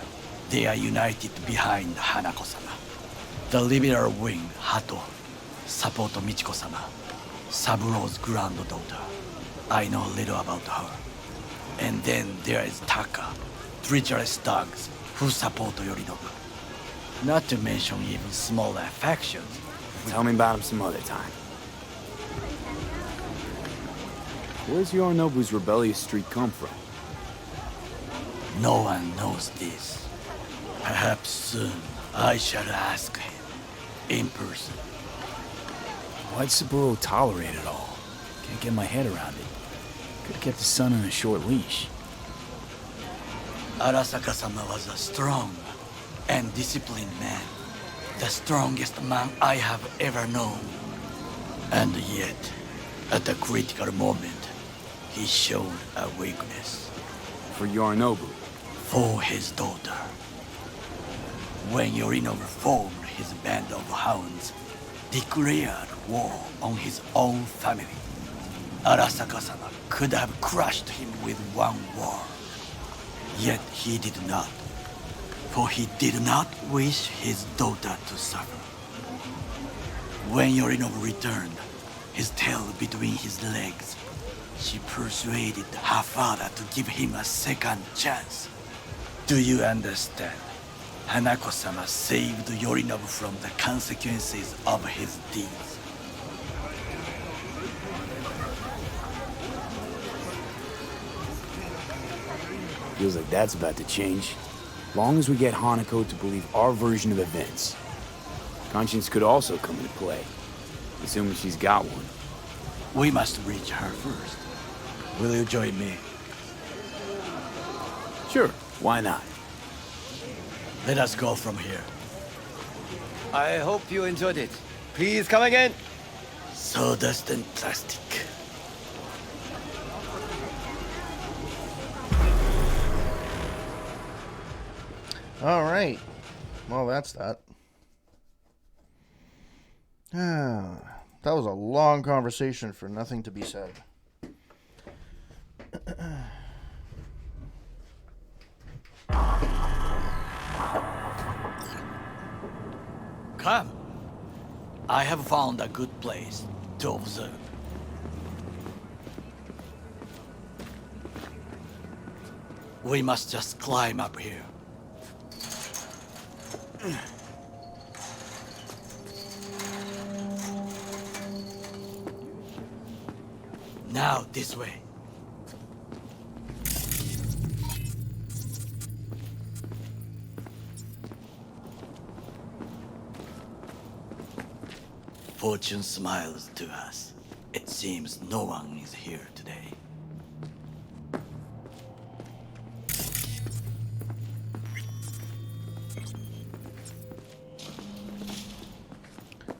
They are united behind Hanako-sama. The liberal wing, Hato, support Michiko-sama, Saburo's granddaughter. I know little about her. And then there is Taka, treacherous thugs who support Yorinobu. Not to mention even smaller factions. Tell me about him some other time. Where's Yorinobu's rebellious streak come from? No one knows this. Perhaps soon I shall ask him in person. Why'd Saburo tolerate it all? Can't get my head around it. Could've kept his son on a short leash. Arasaka-sama was a strong and disciplined man. The strongest man I have ever known. And yet, at the critical moment, he showed a weakness. For Yorinobu? For his daughter. When Yorinobu formed his band of hounds, declared war on his own family, Arasaka-sama could have crushed him with one word. Yet he did not, for he did not wish his daughter to suffer. When Yorinobu returned, his tail between his legs, she persuaded her father to give him a second chance. Do you understand? Hanako-sama saved Yorinobu from the consequences of his deeds. Feels like that's about to change. Long as we get Hanako to believe our version of events. Conscience could also come into play, assuming she's got one. We must reach her first. Will you join me? Sure, why not? Let us go from here. I hope you enjoyed it. Please come again. Sawdust and plastic. All right. Well, that's that. That was a long conversation for nothing to be said. Come. I have found a good place to observe. We must just climb up here. Now, this way. Fortune smiles to us. It seems no one is here today.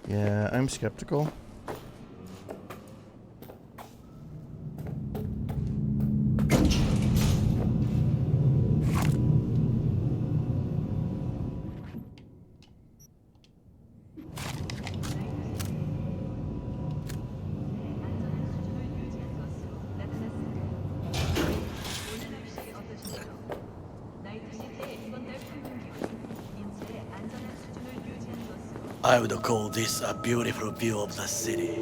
Yeah, I'm skeptical. I would call this a beautiful view of the city,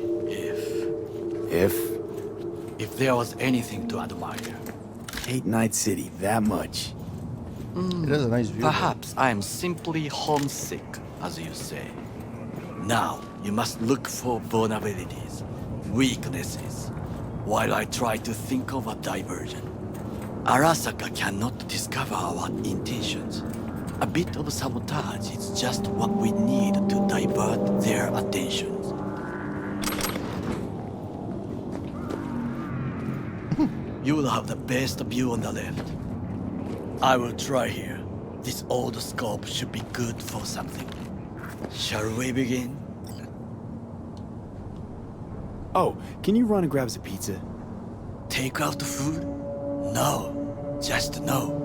if there was anything to admire. Hate Night City that much. It is a nice view. Perhaps I am simply homesick, as you say. Now, you must look for vulnerabilities, weaknesses, while I try to think of a diversion. Arasaka cannot discover our intentions. A bit of sabotage is just what we need to divert their attentions. You will have the best view on the left. I will try here. This old scope should be good for something. Shall we begin? Oh, can you run and grab us a pizza? Take out food? No, just no.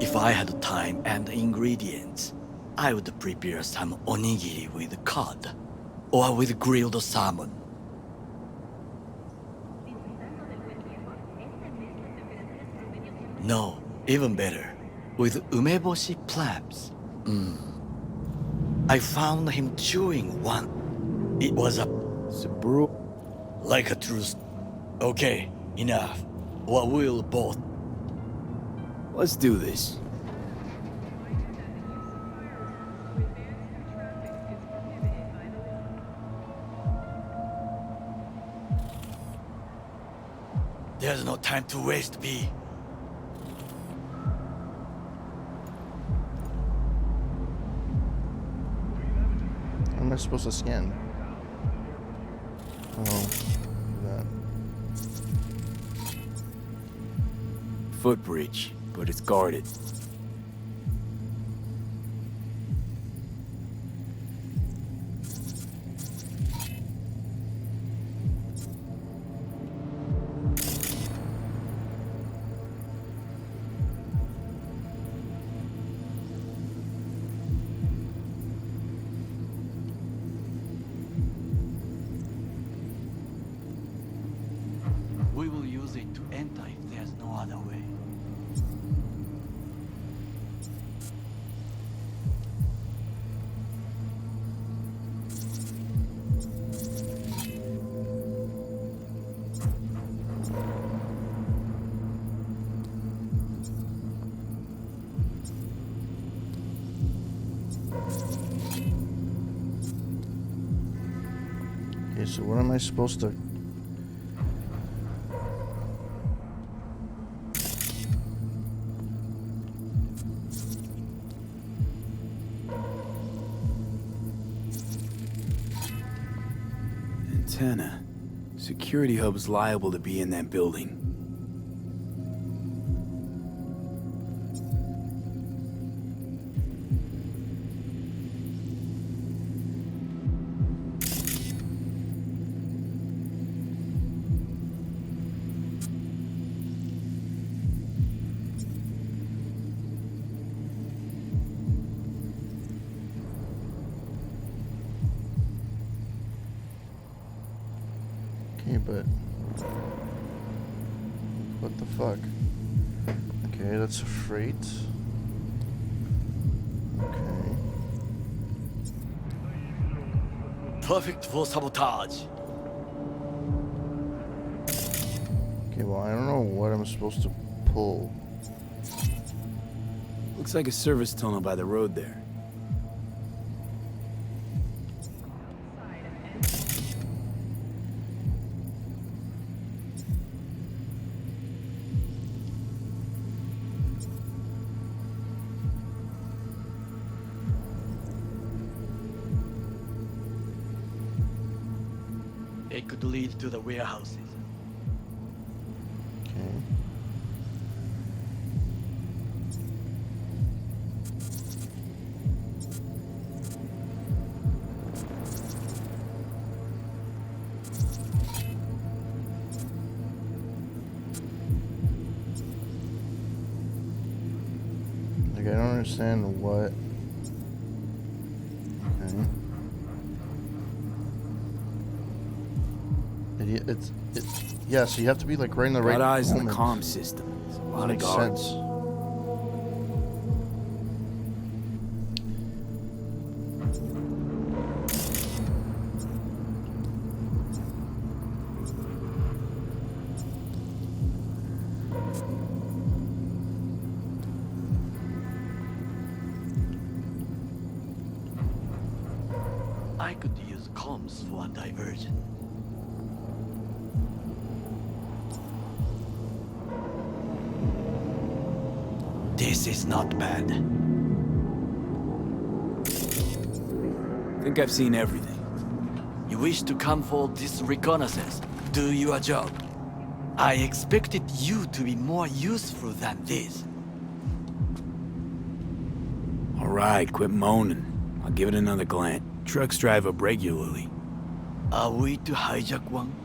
If I had time and ingredients, I would prepare some onigiri with cod, or with grilled salmon. No, even better. With umeboshi plants. I found him chewing one. It was a... Sabru. like a truth. Okay, enough. Or we'll both. Let's do this. There's no time to waste, B. How am I supposed to scan? Oh, that. Footbridge, but it's guarded. We will use it to enter if there's no other way. Okay, so what am I supposed to... Antenna. Security hub's liable to be in that building. Okay, but... what the fuck? Okay, that's a freight. Okay. Perfect for sabotage. Okay, well, I don't know what I'm supposed to pull. Looks like a service tunnel by the road there. It could lead to the warehouses. Okay. Like, I don't understand what... Okay. It's yeah, so you have to be like right in the right Got eyes on the moment. comm system. There's a lot of Makes guards. sense. I could use comms for a diversion. This is not bad. Think I've seen everything. You wish to come for this reconnaissance? Do your job. I expected you to be more useful than this. Alright, quit moaning. I'll give it another glance. Trucks drive up regularly. Are we to hijack one?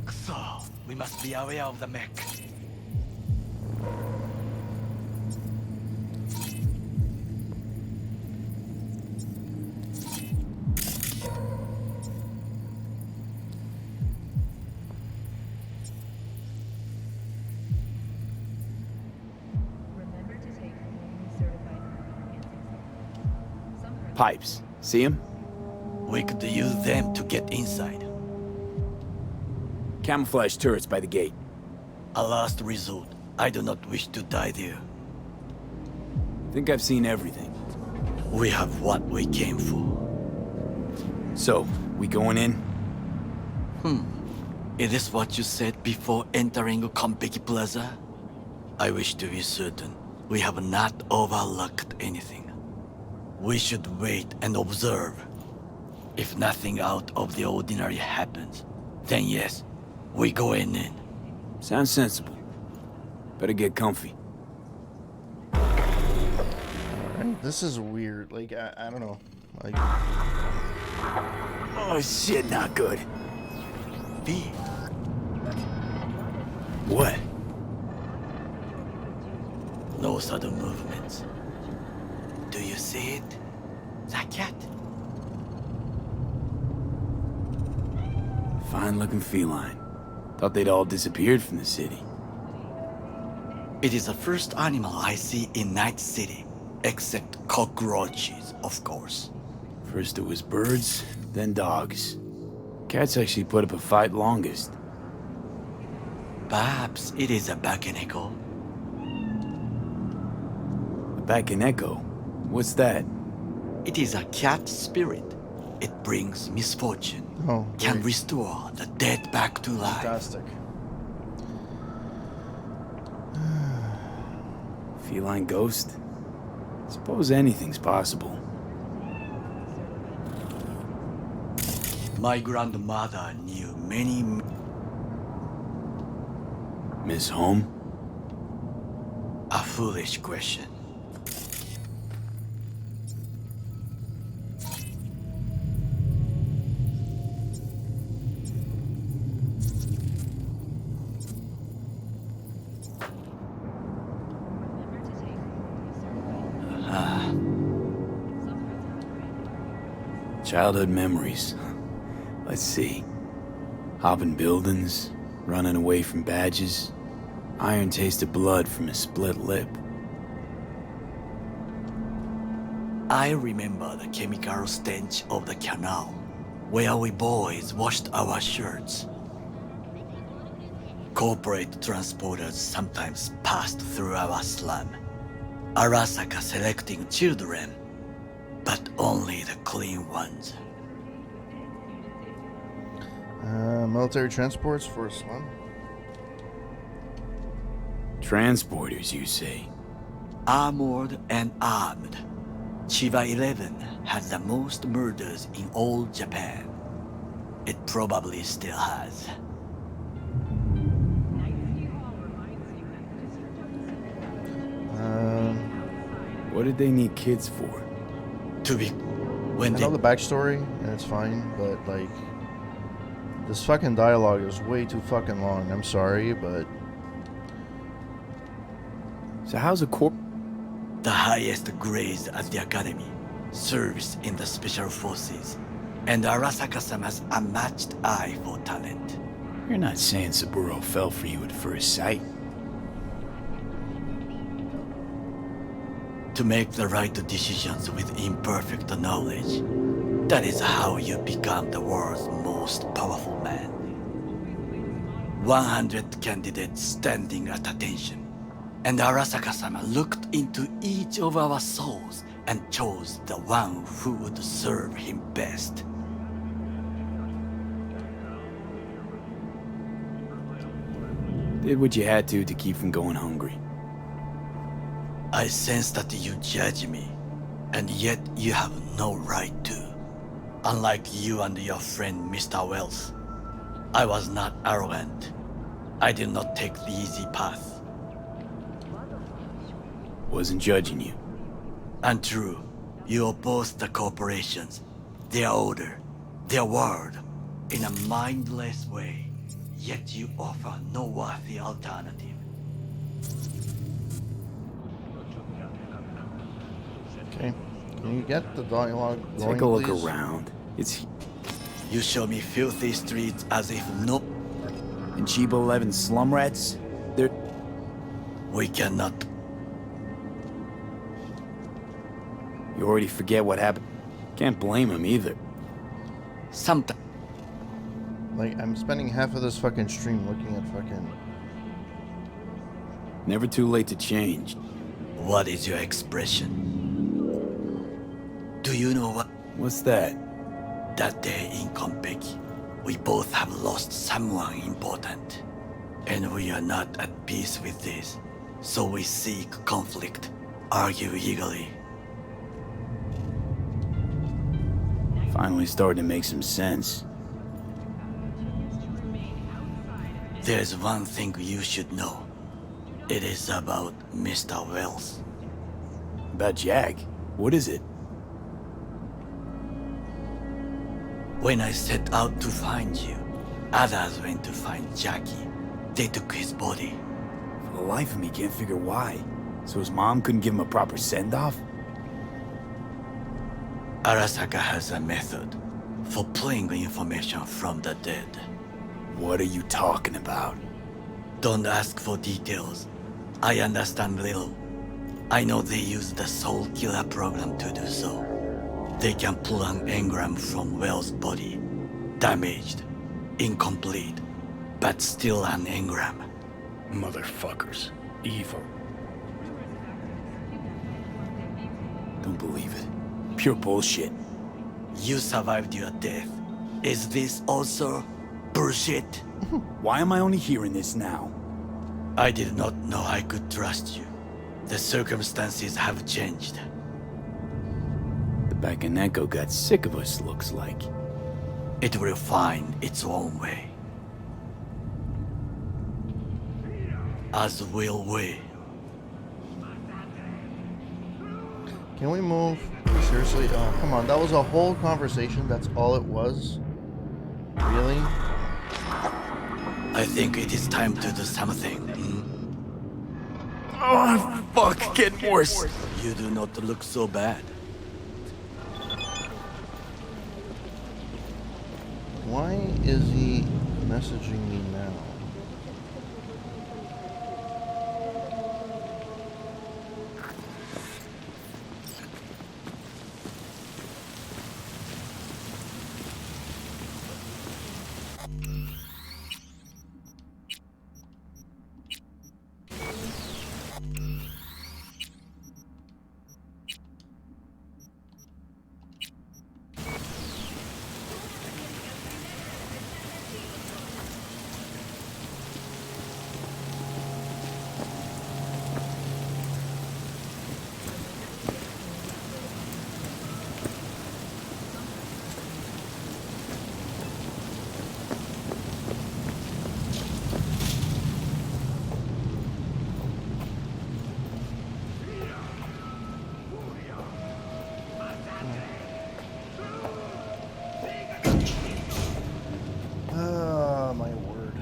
So, we must be aware of the mech. pipes. See them? We could use them to get inside. Camouflage turrets by the gate. A last resort. I do not wish to die there. Think I've seen everything. We have what we came for. So, we going in? Is this what you said before entering Konpeki Plaza? I wish to be certain we have not overlooked anything. We should wait and observe. If nothing out of the ordinary happens, then yes, we go in. Sounds sensible. Better get comfy. This is weird. Like, I don't know. Like, oh shit, not good. B. What? No sudden movements. Do you see it? That cat? Fine-looking feline. Thought they'd all disappeared from the city. It is the first animal I see in Night City, except cockroaches, of course. First it was birds, then dogs. Cats actually put up a fight longest. Perhaps it is a Bakeneko. A Bakeneko? What's that? It is a cat spirit. It brings misfortune. oh, Can great. restore the dead back to life. Fantastic. Feline ghost? Suppose anything's possible. My grandmother knew many... Miss Home? A foolish question. Childhood memories. Let's see. Hopping buildings, running away from badges, iron taste of blood from a split lip. I remember the chemical stench of the canal, where we boys washed our shirts. Corporate transporters sometimes passed through our slum. Arasaka selecting children, but only the clean ones. Military transports for a slum? Transporters, you say? Armored and armed. Chiba 11 had the most murders in all Japan. It probably still has. What did they need kids for? To be... I know the backstory, and it's fine, but, like, this fucking dialogue is way too fucking long. I'm sorry, but... So how's a corp... The highest grades at the academy, service in the special forces, and Arasaka-sama's unmatched eye for talent. You're not saying Saburo fell for you at first sight. To make the right decisions with imperfect knowledge, that is how you become the world's most powerful man. 100 candidates standing at attention, and Arasaka-sama looked into each of our souls and chose the one who would serve him best. Did what you had to keep from going hungry. I sense that you judge me, and yet you have no right to. Unlike you and your friend Mr. Wells, I was not arrogant. I did not take the easy path. Wasn't judging you. Untrue. You oppose the corporations, their order, their word, in a mindless way, yet you offer no worthy alternative. Okay. Can you get the dialogue going, Take a look please? around. It's... You show me filthy streets as if no... And Chiba 11 slum rats? They're... We cannot... You already forget what happened? Can't blame him either. Sometimes. Like, I'm spending half of this fucking stream looking at fucking... Never too late to change. What is your expression? Do you know what? What's that? That day in Konpeki, we both have lost someone important. And we are not at peace with this. So we seek conflict, argue eagerly. Finally starting to make some sense. There's one thing you should know. It is about Mr. Wells. About Jack? What is it? When I set out to find you, others went to find Jackie. They took his body. For the life of me, can't figure why. So his mom couldn't give him a proper send-off? Arasaka has a method for pulling information from the dead. What are you talking about? Don't ask for details. I understand little. I know they use the Soul Killer program to do so. They can pull an engram from Wells' body. Damaged, incomplete, but still an engram. Motherfuckers. Evil. Don't believe it. Pure bullshit. You survived your death. Is this also bullshit? Why am I only hearing this now? I did not know I could trust you. The circumstances have changed. The Bakaneko got sick of us, looks like. It will find its own way. As will we. Can we move? Seriously? Oh, come on. That was a whole conversation. That's all it was? Really? I think it is time to do something. Oh, fuck, getting worse. You do not look so bad. Why is he messaging me now? My word.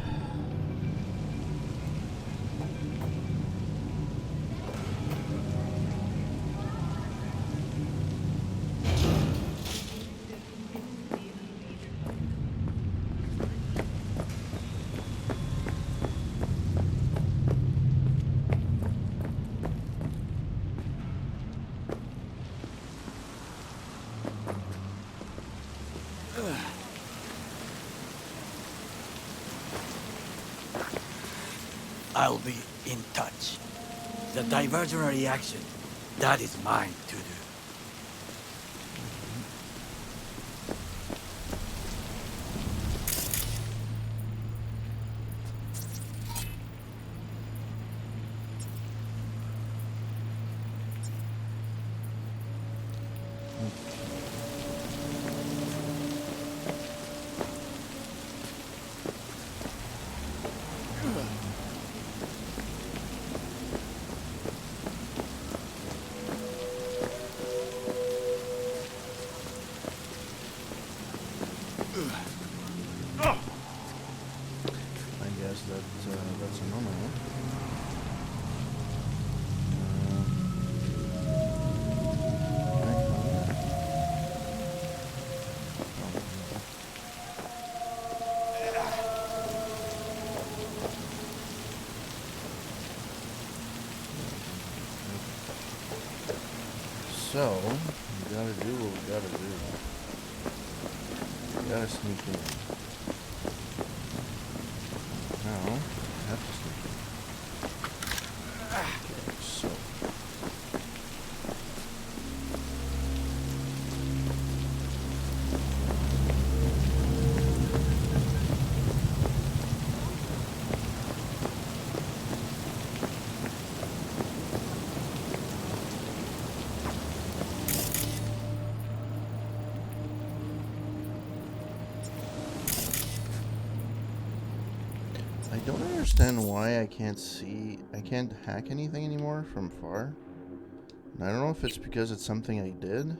I'll be in touch. The divergent reaction, that is mine to do. I guess that's a no-no. So, gotta do what we gotta do. We gotta sneak in. Now, I have to sneak in. Okay, so. I don't understand why I can't hack anything anymore from far. And I don't know if it's because it's something I did.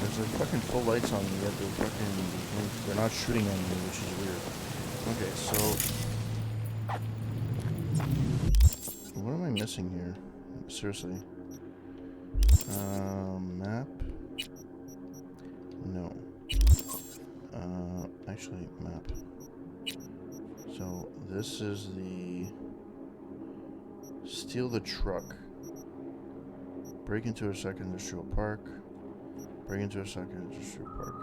There's like fucking full lights on me, yet they're not shooting at me, which is weird. Okay, so what am I missing here? Seriously. Map? No. Actually, map. So this is the steal the truck. Break into a second industrial park. Break into a second industrial park.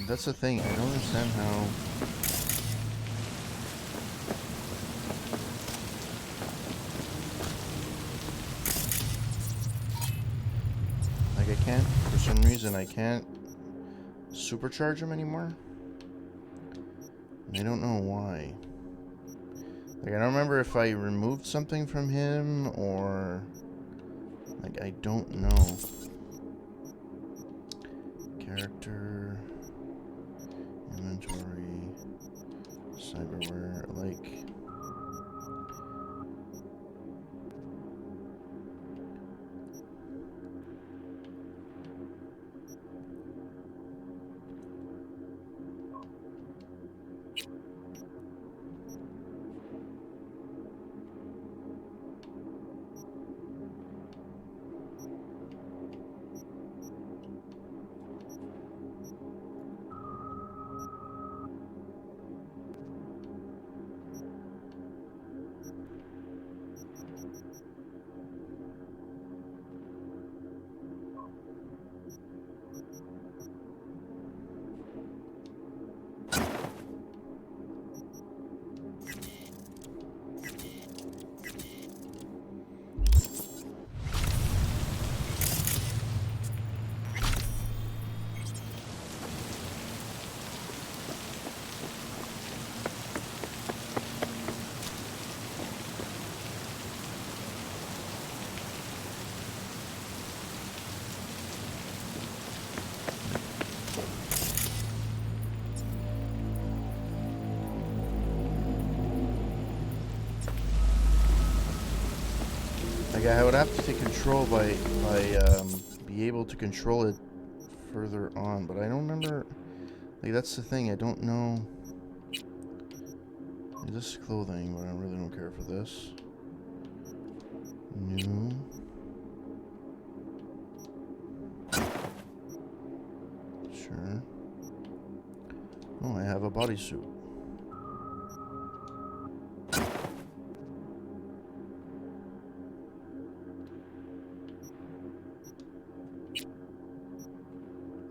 That's the thing, I don't understand how... Like I can't, for some reason I can't supercharge him anymore. I don't know why. Like I don't remember if I removed something from him or... Like I don't know. Character... Inventory, cyberware, like... Like I would have to take control by be able to control it further on, but I don't remember. Like that's the thing. I don't know. Like, this is clothing, but I really don't care for this. New. Sure. Oh, I have a bodysuit.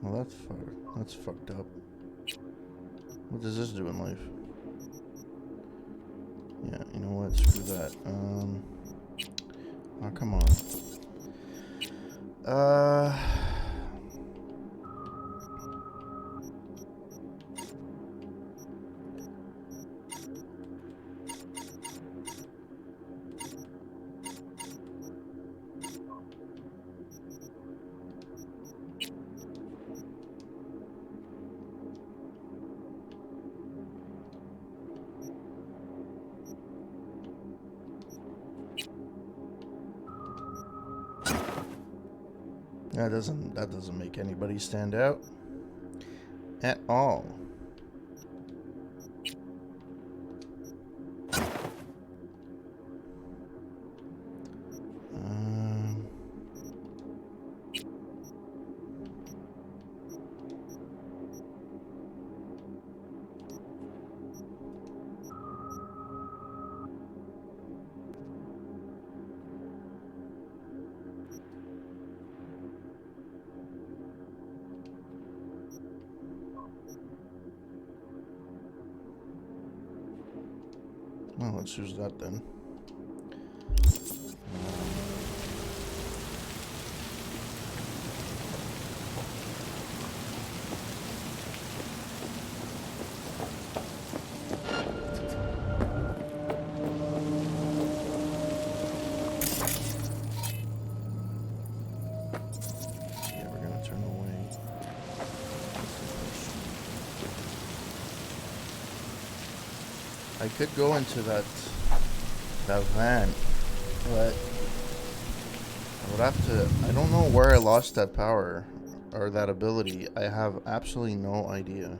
Well, that's fucked up. What does this do in life? Yeah, you know what? Screw that. Oh, come on. That doesn't make anybody stand out at all. Well, let's use that then. Yeah, we're gonna turn away. I could go into that van, but I would have to. I don't know where I lost that power or that ability. I have absolutely no idea.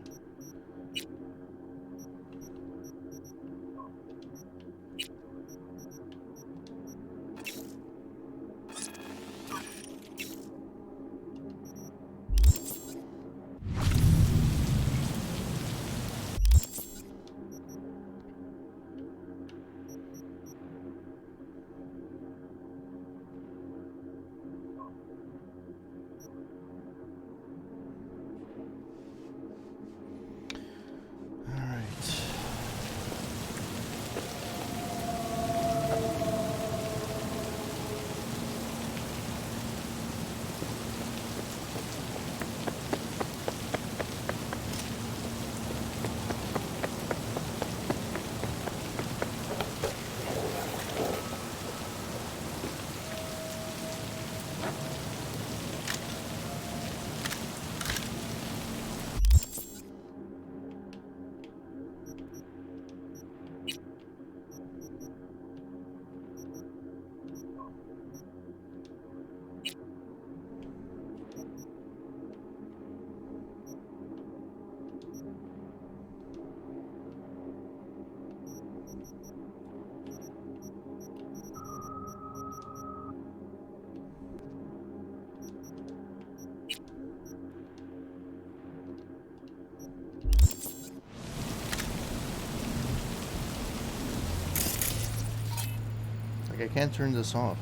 Like I can't turn this off,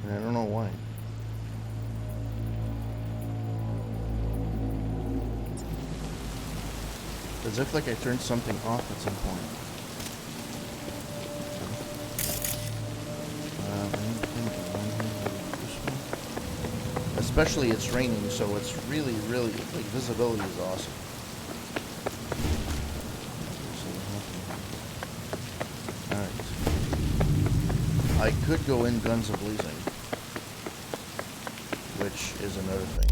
and I don't know why. As if like I turned something off at some point. Especially it's raining, so it's really, really, like, visibility is awesome. Alright. I could go in guns a-blazing, which is another thing.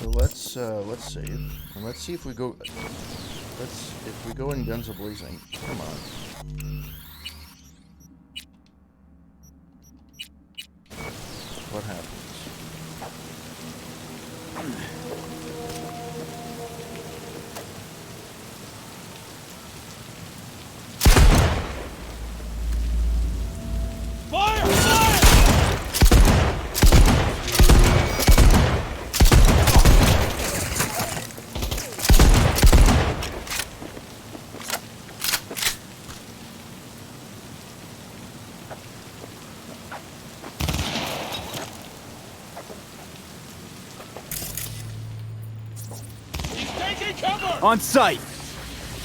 So let's save and let's see if we go. If we go in guns a blazing. Come on. What happens? On sight!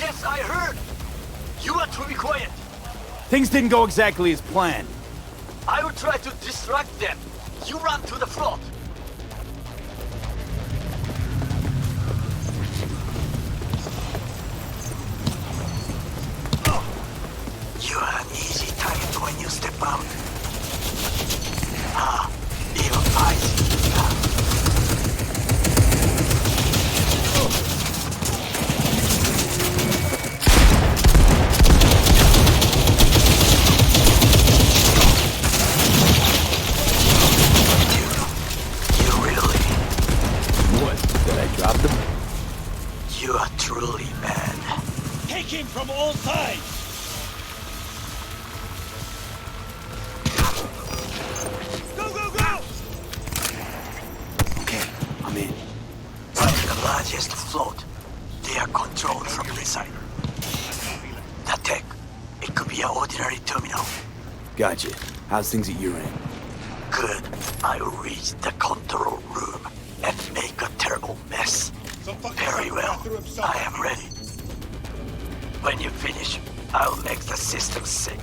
Yes, I heard! You are to be quiet! Things didn't go exactly as planned. I will try to distract them. You run to the front. You are an easy target when you step out. Ah, even I see now. You are truly mad. Take him from all sides! Go, go, go! Okay, I'm in. The largest float. They are controlled from inside. The tech. It could be an ordinary terminal. Gotcha. How's things at your end? Good. I will reach the control room and make a terrible mess. Very well. I am ready. When you finish, I'll make the system sick.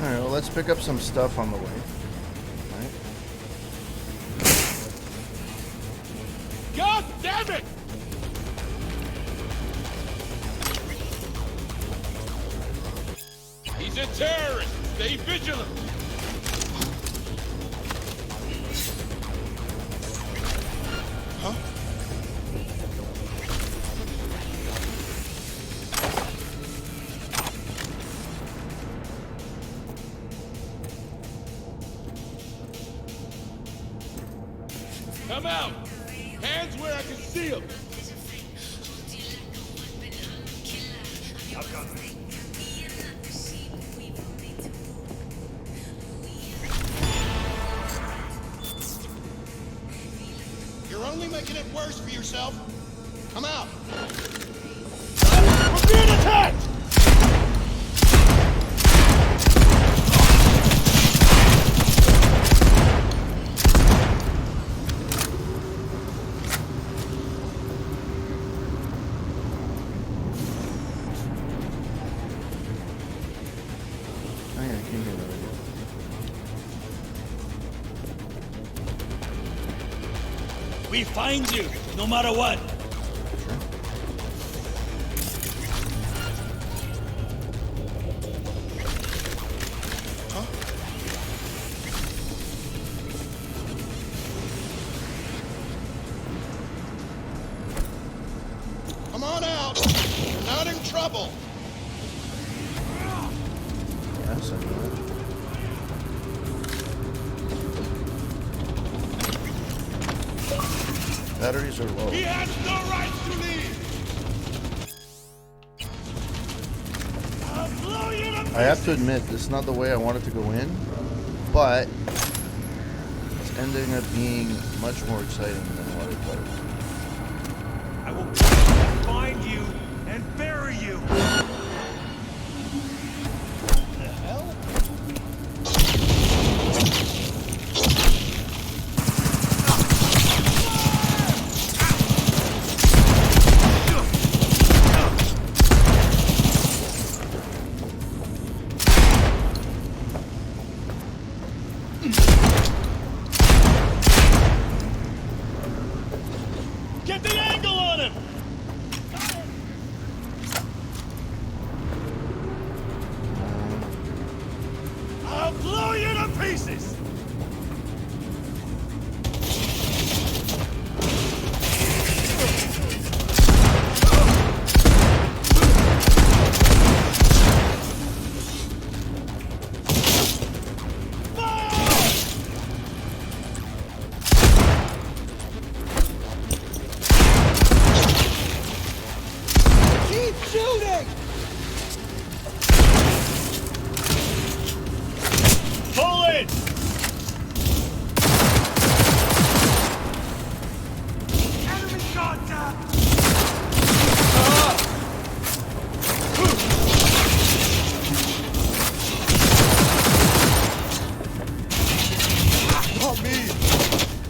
Alright, well, let's pick up some stuff on the way. Alright. God damn it! He's a terrorist! Stay vigilant! Huh? Come out! Hands where I can see them! making it worse for yourself. Come out. We're being attacked! We find you, no matter what. Come on out. You're not in trouble. Yes, I know. Batteries are low. He has no right to leave. I'll blow you to I have to admit, this is not the way I wanted to go in, but it's ending up being much more exciting than what I thought it I will find you and bury you. The hell? Get the angle on him! I'll blow you to pieces! Keep shooting! Pull it! Enemy contact! Not me!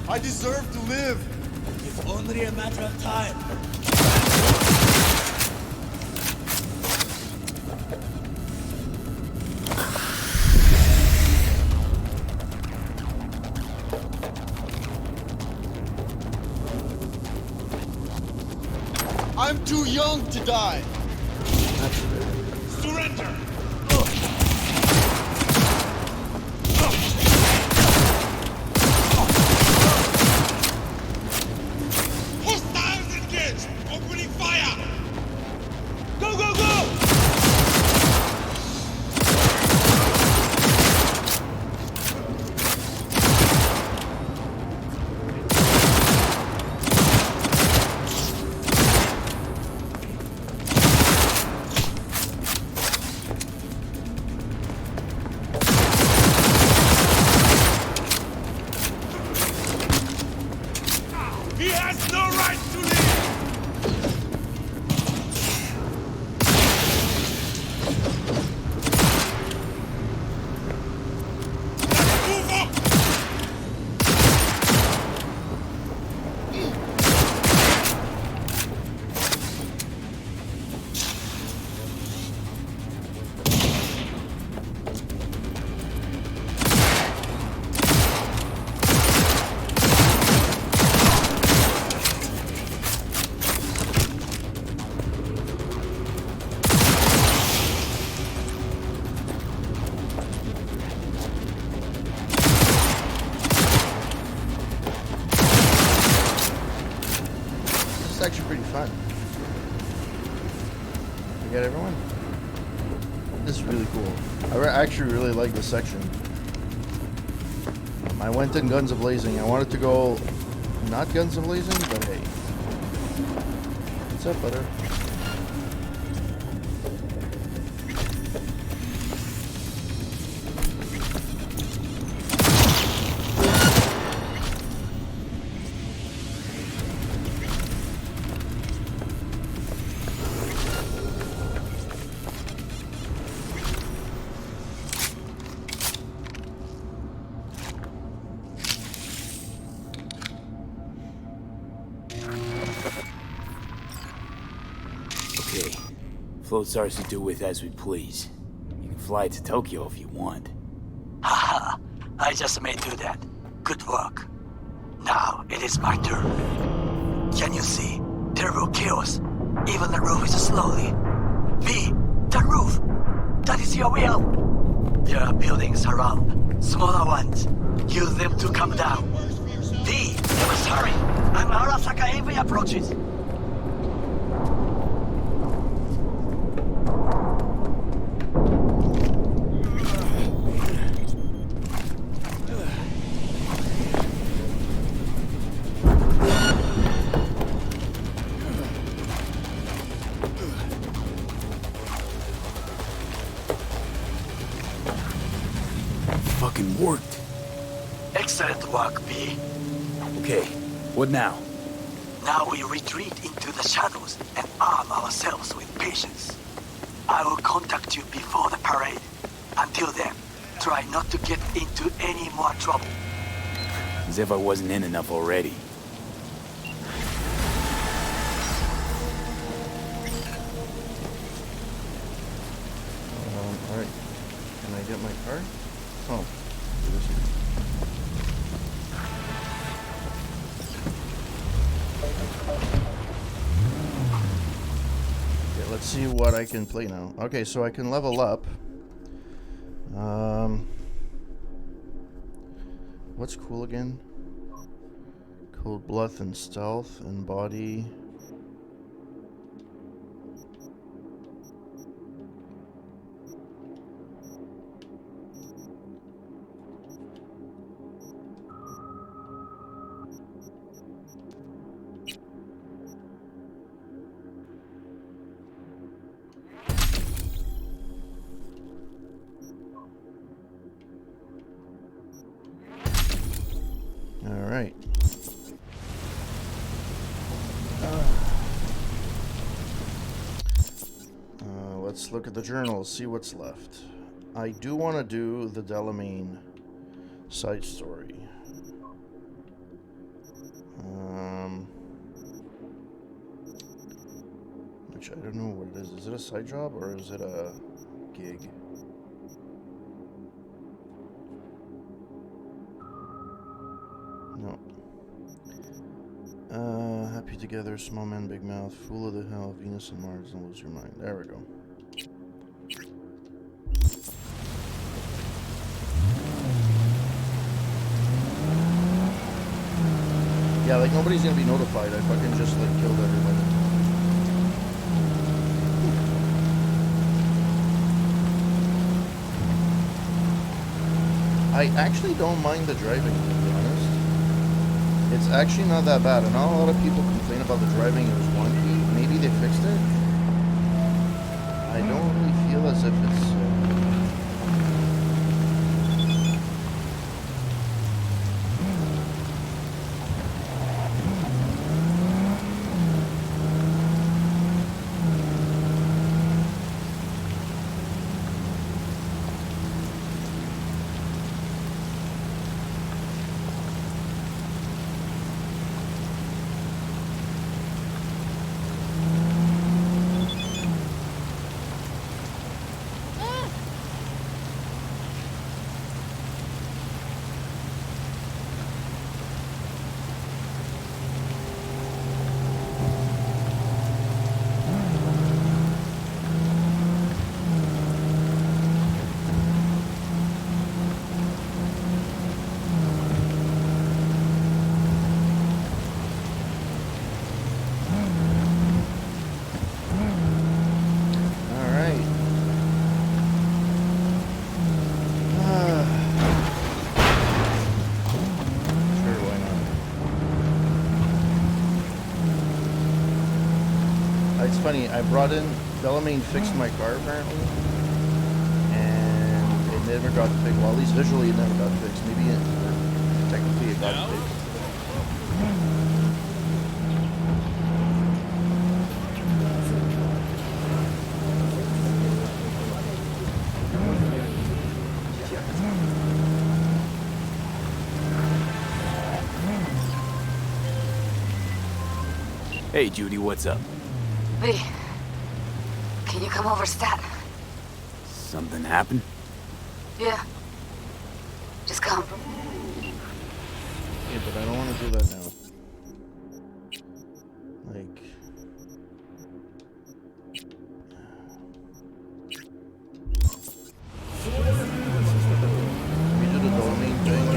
I deserve to live! It's only a matter of time. I'm too young to die! Surrender! Hostiles engaged! Opening fire! Go, go, go! He has no right to leave! Let's move up! This is actually pretty fun. You got everyone? This is really cool. I actually really like this section. I went in guns a-blazing. I wanted to go not guns a-blazing, but hey. What's up, butter? Okay. Float's ours to do with as we please. You can fly to Tokyo if you want. Haha, I just may do that. Good work. Now it is my turn. Can you see? Terrible chaos. Even the roof is slowly. V, the roof! That is your will! There are buildings around, smaller ones. Use them to come down. V, you must hurry! I'm Arasaka AV approaches. Fucking worked. Excellent work, V. Okay, what now? Now we retreat into the shadows and arm ourselves with patience. I will contact you before the parade. Until then, try not to get into any more trouble. As if I wasn't in enough already. Alright. Can I get my card? Oh. Okay, let's see what I can play now. Okay, so I can level up. What's cool again? Cold Blood and Stealth and Body. Alright. Let's look at the journals, see what's left. I do want to do the Delamain side story. Which I don't know what it is. Is it a side job or is it a gig? No. Happy together, small man, big mouth, fool of the hell, Venus and Mars, don't lose your mind. There we go. Yeah, like nobody's gonna be notified. I fucking just like killed everybody. I actually don't mind the driving, to be honest. It's actually not that bad. I know a lot of people complain about the driving, it was wonky. Maybe they fixed it. I don't really feel as if it's... Funny, I brought in, Delamain fixed my car apparently, and it never got fixed. Well, at least visually it never got fixed. Maybe it, or technically it got fixed. Hey, Judy, what's up? V, can you come over stat? Something happened? Yeah. Just come. Yeah, but I don't want to do that now. Like... Let me do the domain thing.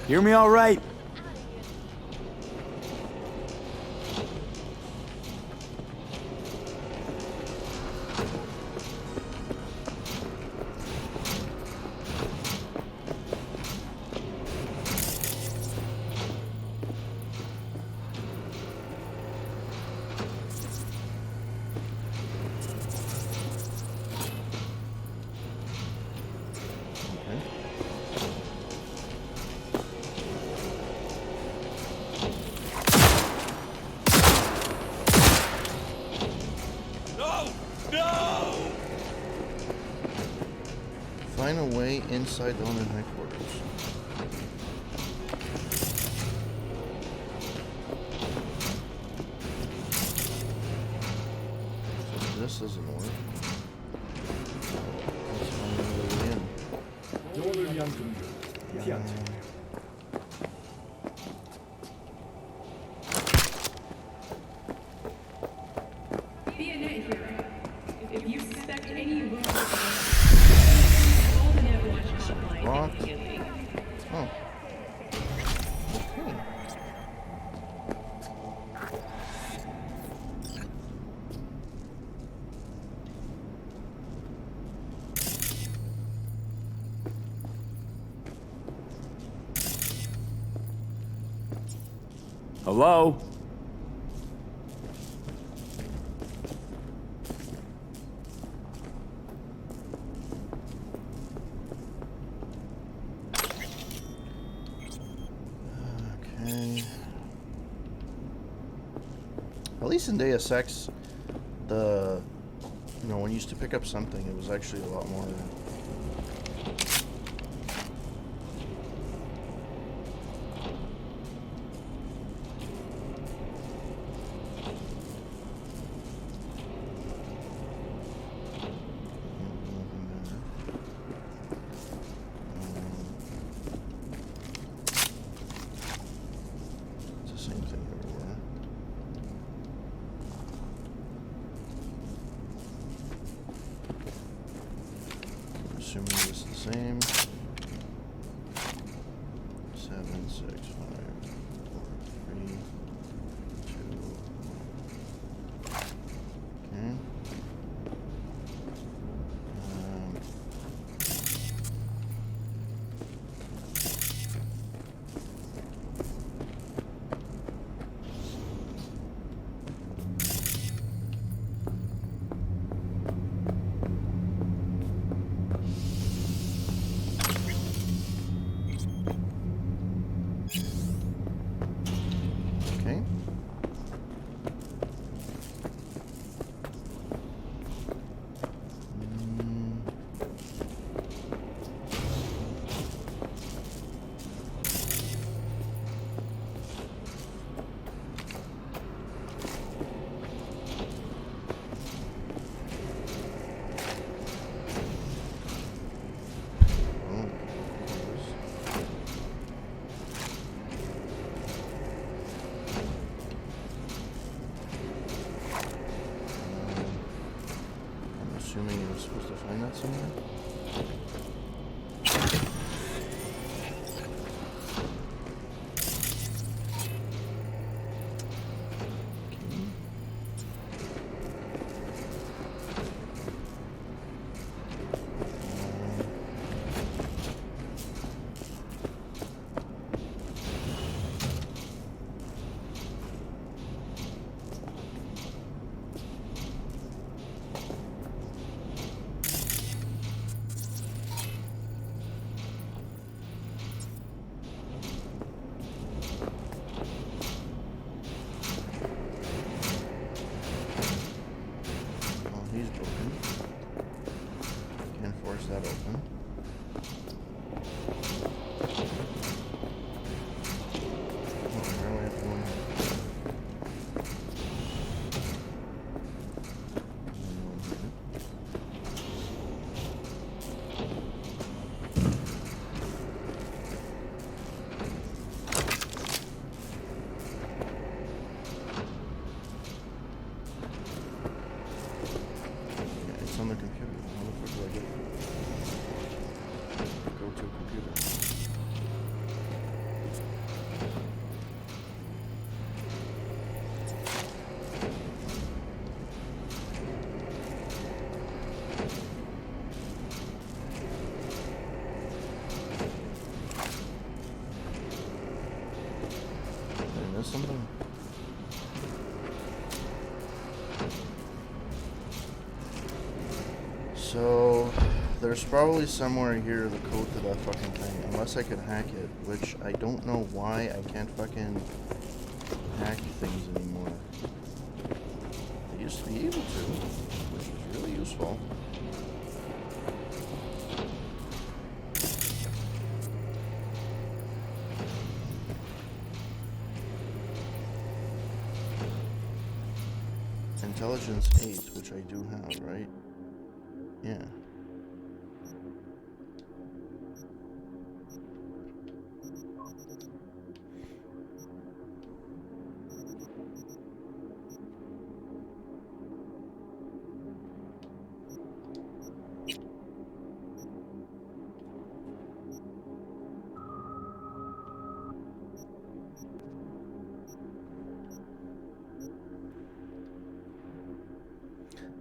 Hear me all right? Find a way inside the owner headquarters. So this doesn't work. Let's find another way in. If you suspect any wrong, Rock. Oh. Okay. Hello? Okay. At least in Deus Ex, when you used to pick up something, it was actually a lot more. It's the same thing everywhere. I'm assuming it's the same. 7, 6, 5, 4, 3, 2. Okay. miss something? So, there's probably somewhere here the code to that fucking thing, unless I could hack it, which I don't know why I can't fucking hack things anymore. I used to be able to, which is really useful. Intelligence 8, which I do have, right? Yeah.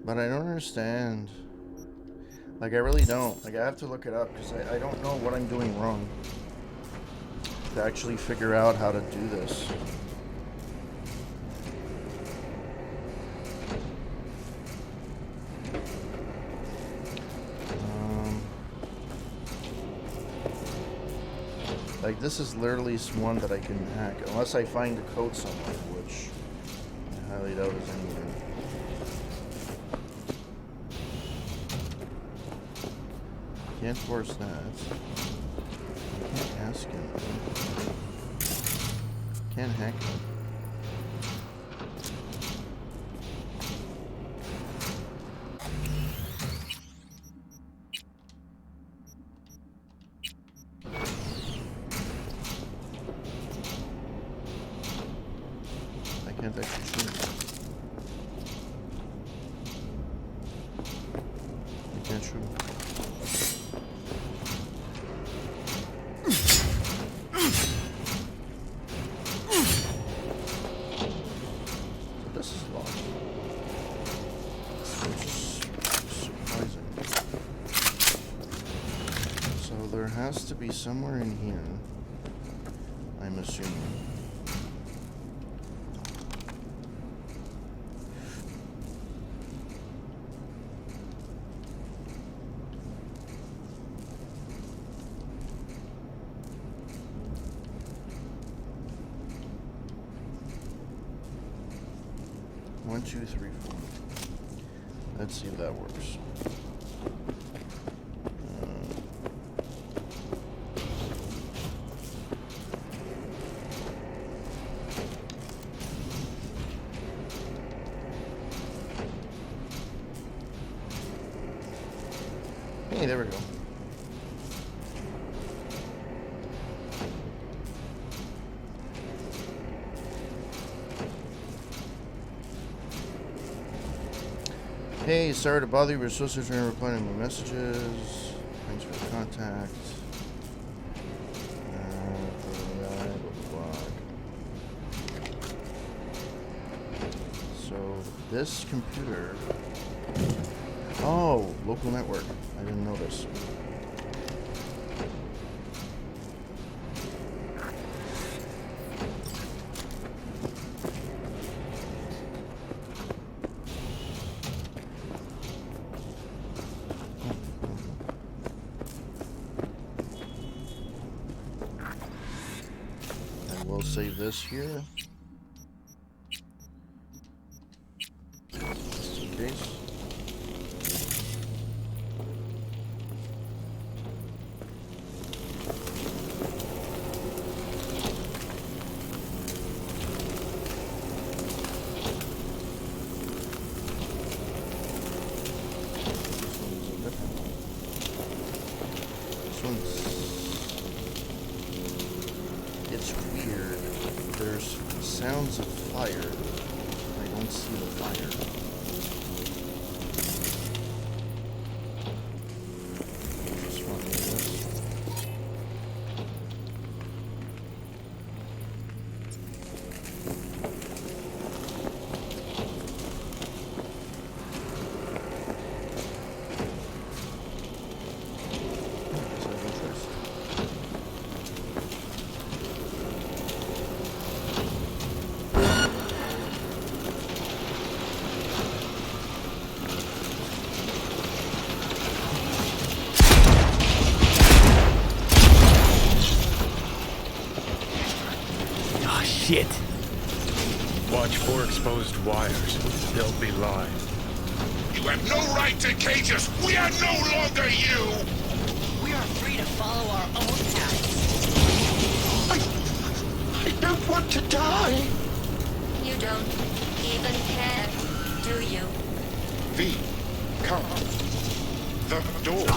But I don't understand. Like, I really don't. Like, I have to look it up because I don't know what I'm doing wrong to actually figure out how to do this. Like, this is literally one that I can hack, unless I find the code somewhere, which I highly doubt is anywhere. Can't force that. I can't ask him. Can't hack him. I can't actually shoot him. I can't shoot him. Has to be somewhere in here, I'm assuming. One, two, three, four. Let's see if that works. Hey, there we go. Hey, sorry to bother you. We're supposed to try and reply to my messages. Thanks for the contact. So, this computer... Oh, local network. I didn't notice. I will save this here. Just in case. It's weird. There's sounds of fire. I don't see the fire. Just run this. shit. Watch for exposed wires. They'll be live. You have no right to cage us! We are no longer you! We are free to follow our own paths. I don't want to die! You don't even care, do you? V, come. The door.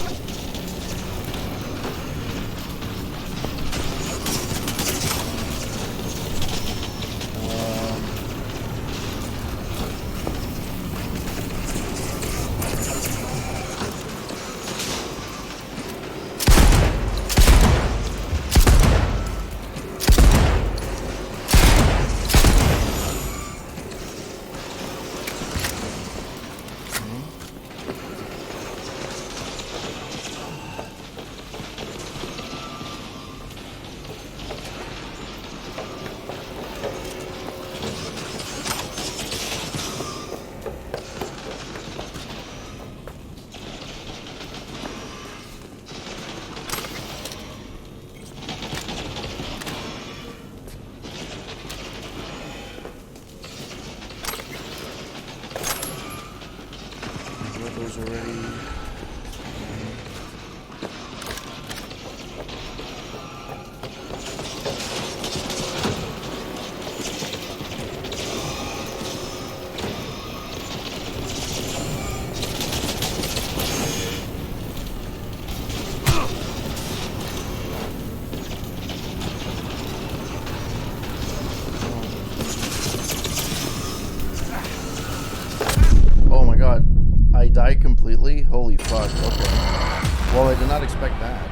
Those already. Oh my god. I died completely? Holy fuck, okay. Well, I did not expect that.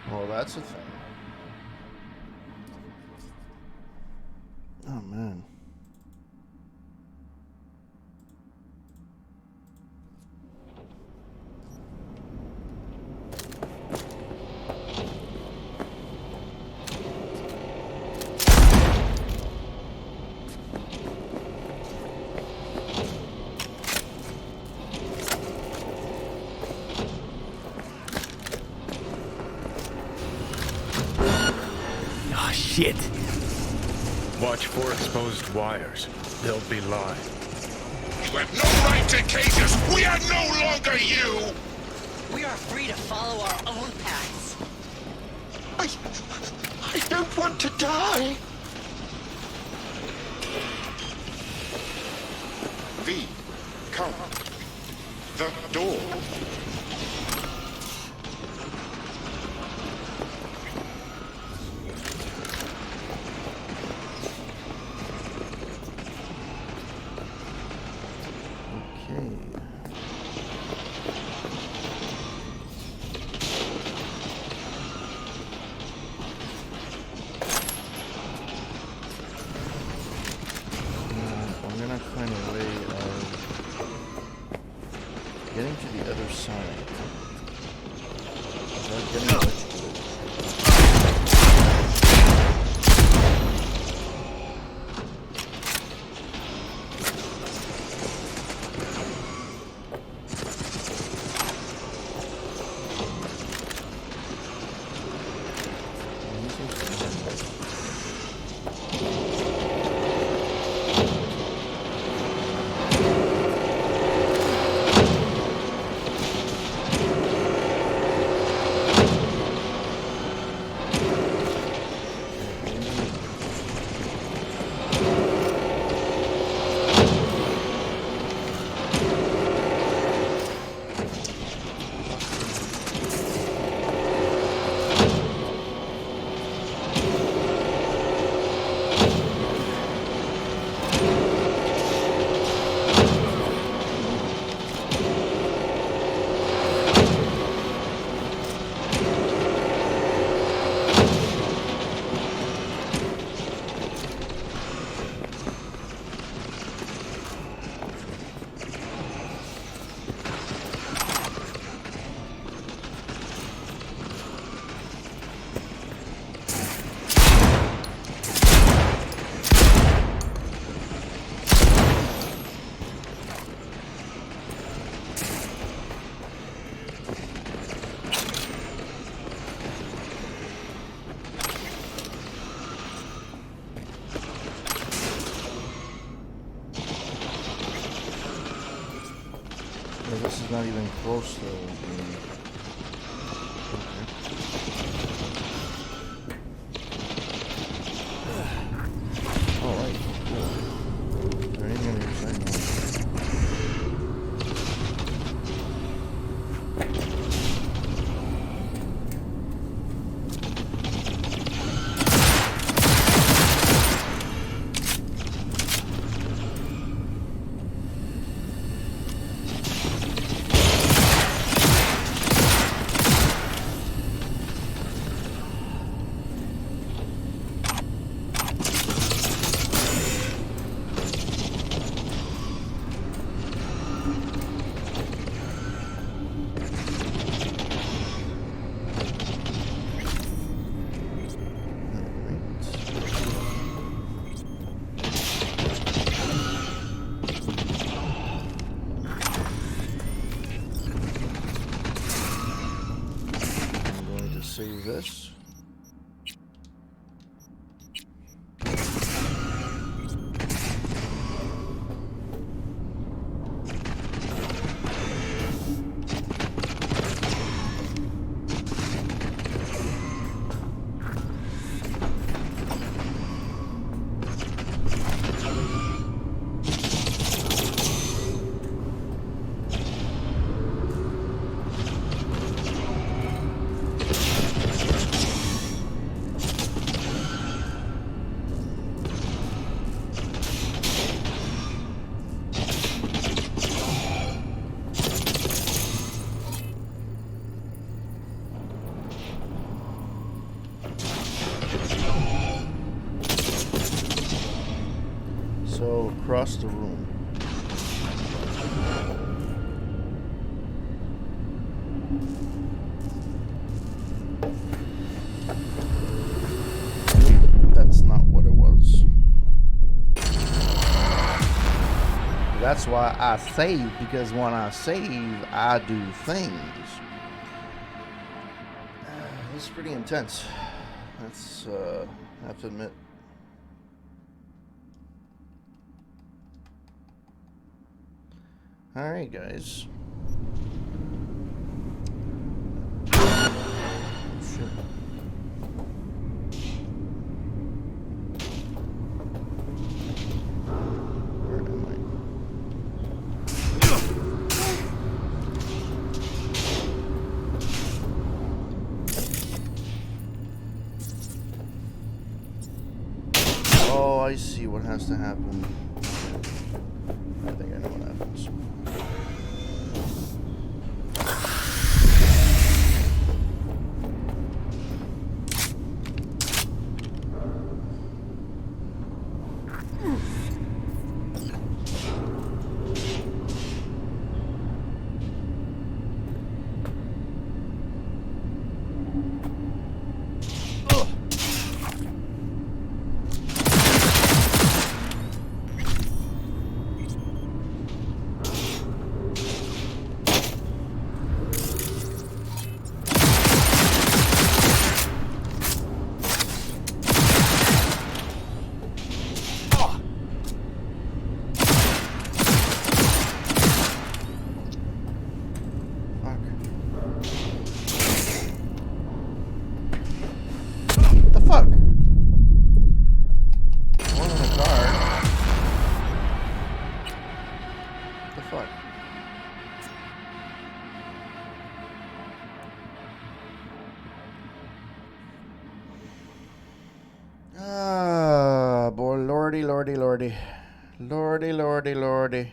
Well, that's a thing. Oh, man. Shit. Watch for exposed wires. They'll be live. You have no right to cage us! We are no longer you! We are free to follow our own paths. I don't want to die! V, come. The door. Getting to the other side. Without getting electrocuted. is not even close to being... Alright, cool. Is there anything on your side now? Save this. So across the room. That's not what it was. That's why I save, because when I save, I do things. This is pretty intense. That's, I have to admit. Alright, guys. Shit. Where am I? Oh, I see what has to happen. I think I know what happens. Boy, lordy, lordy, lordy. Lordy, lordy, lordy.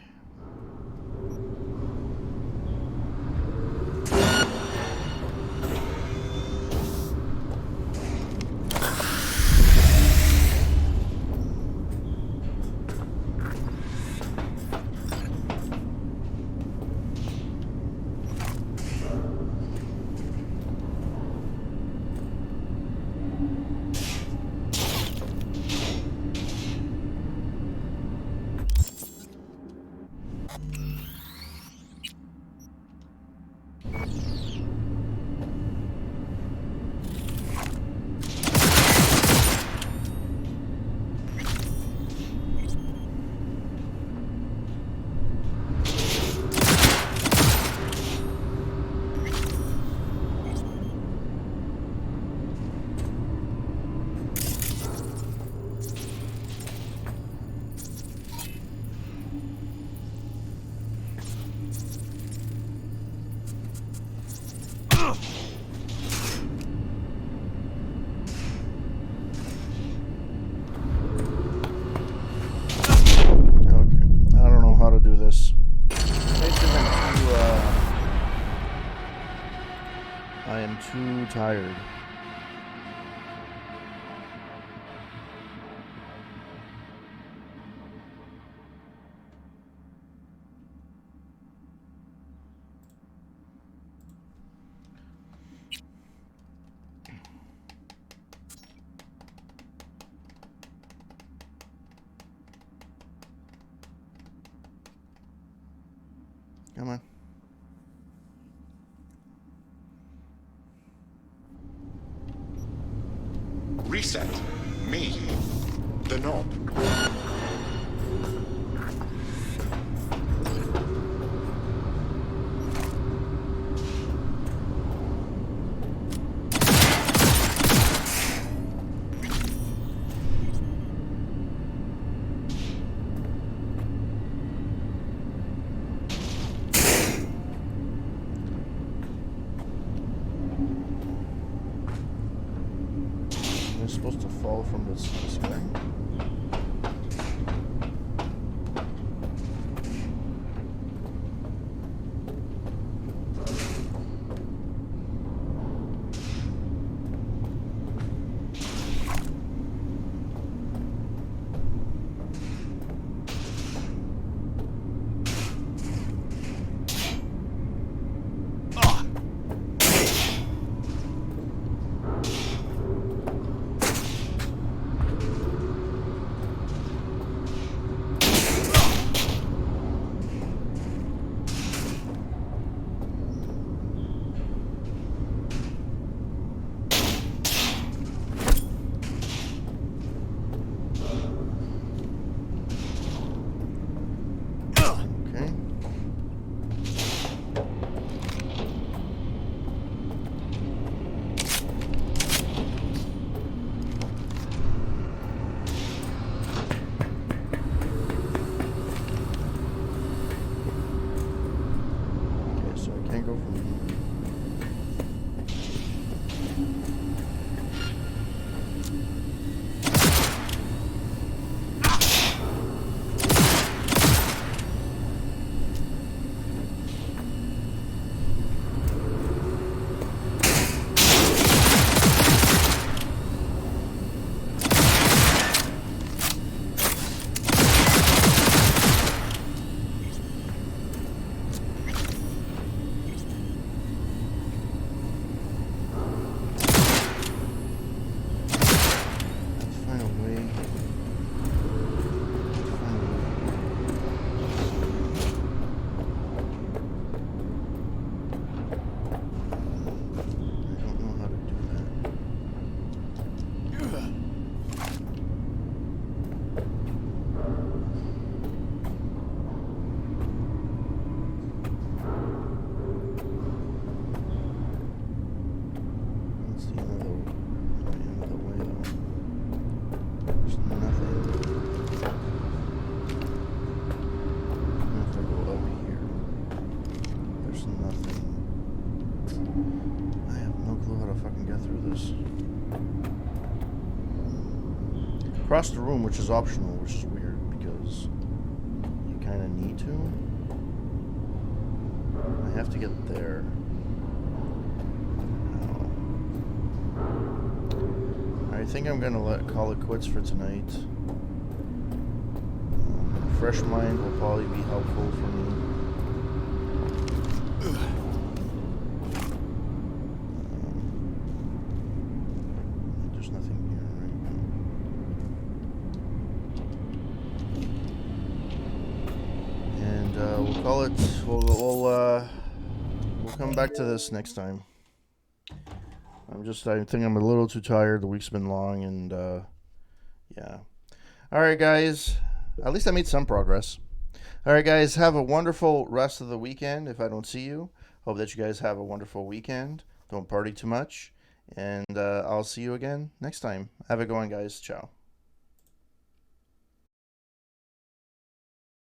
too tired. Come on. Reset. Me. The knob. They're supposed to fall from this guy. Across the room, which is optional, which is weird because you kind of need to. I have to get there. I think I'm gonna call it quits for tonight. Fresh mind will probably be helpful for me. There's nothing here right now. And we'll call it. We'll come back to this next time. I think I'm a little too tired. The week's been long, and yeah. All right, guys. At least I made some progress. All right, guys. Have a wonderful rest of the weekend. If I don't see you, hope that you guys have a wonderful weekend. Don't party too much, and I'll see you again next time. Have a good one, guys. Ciao.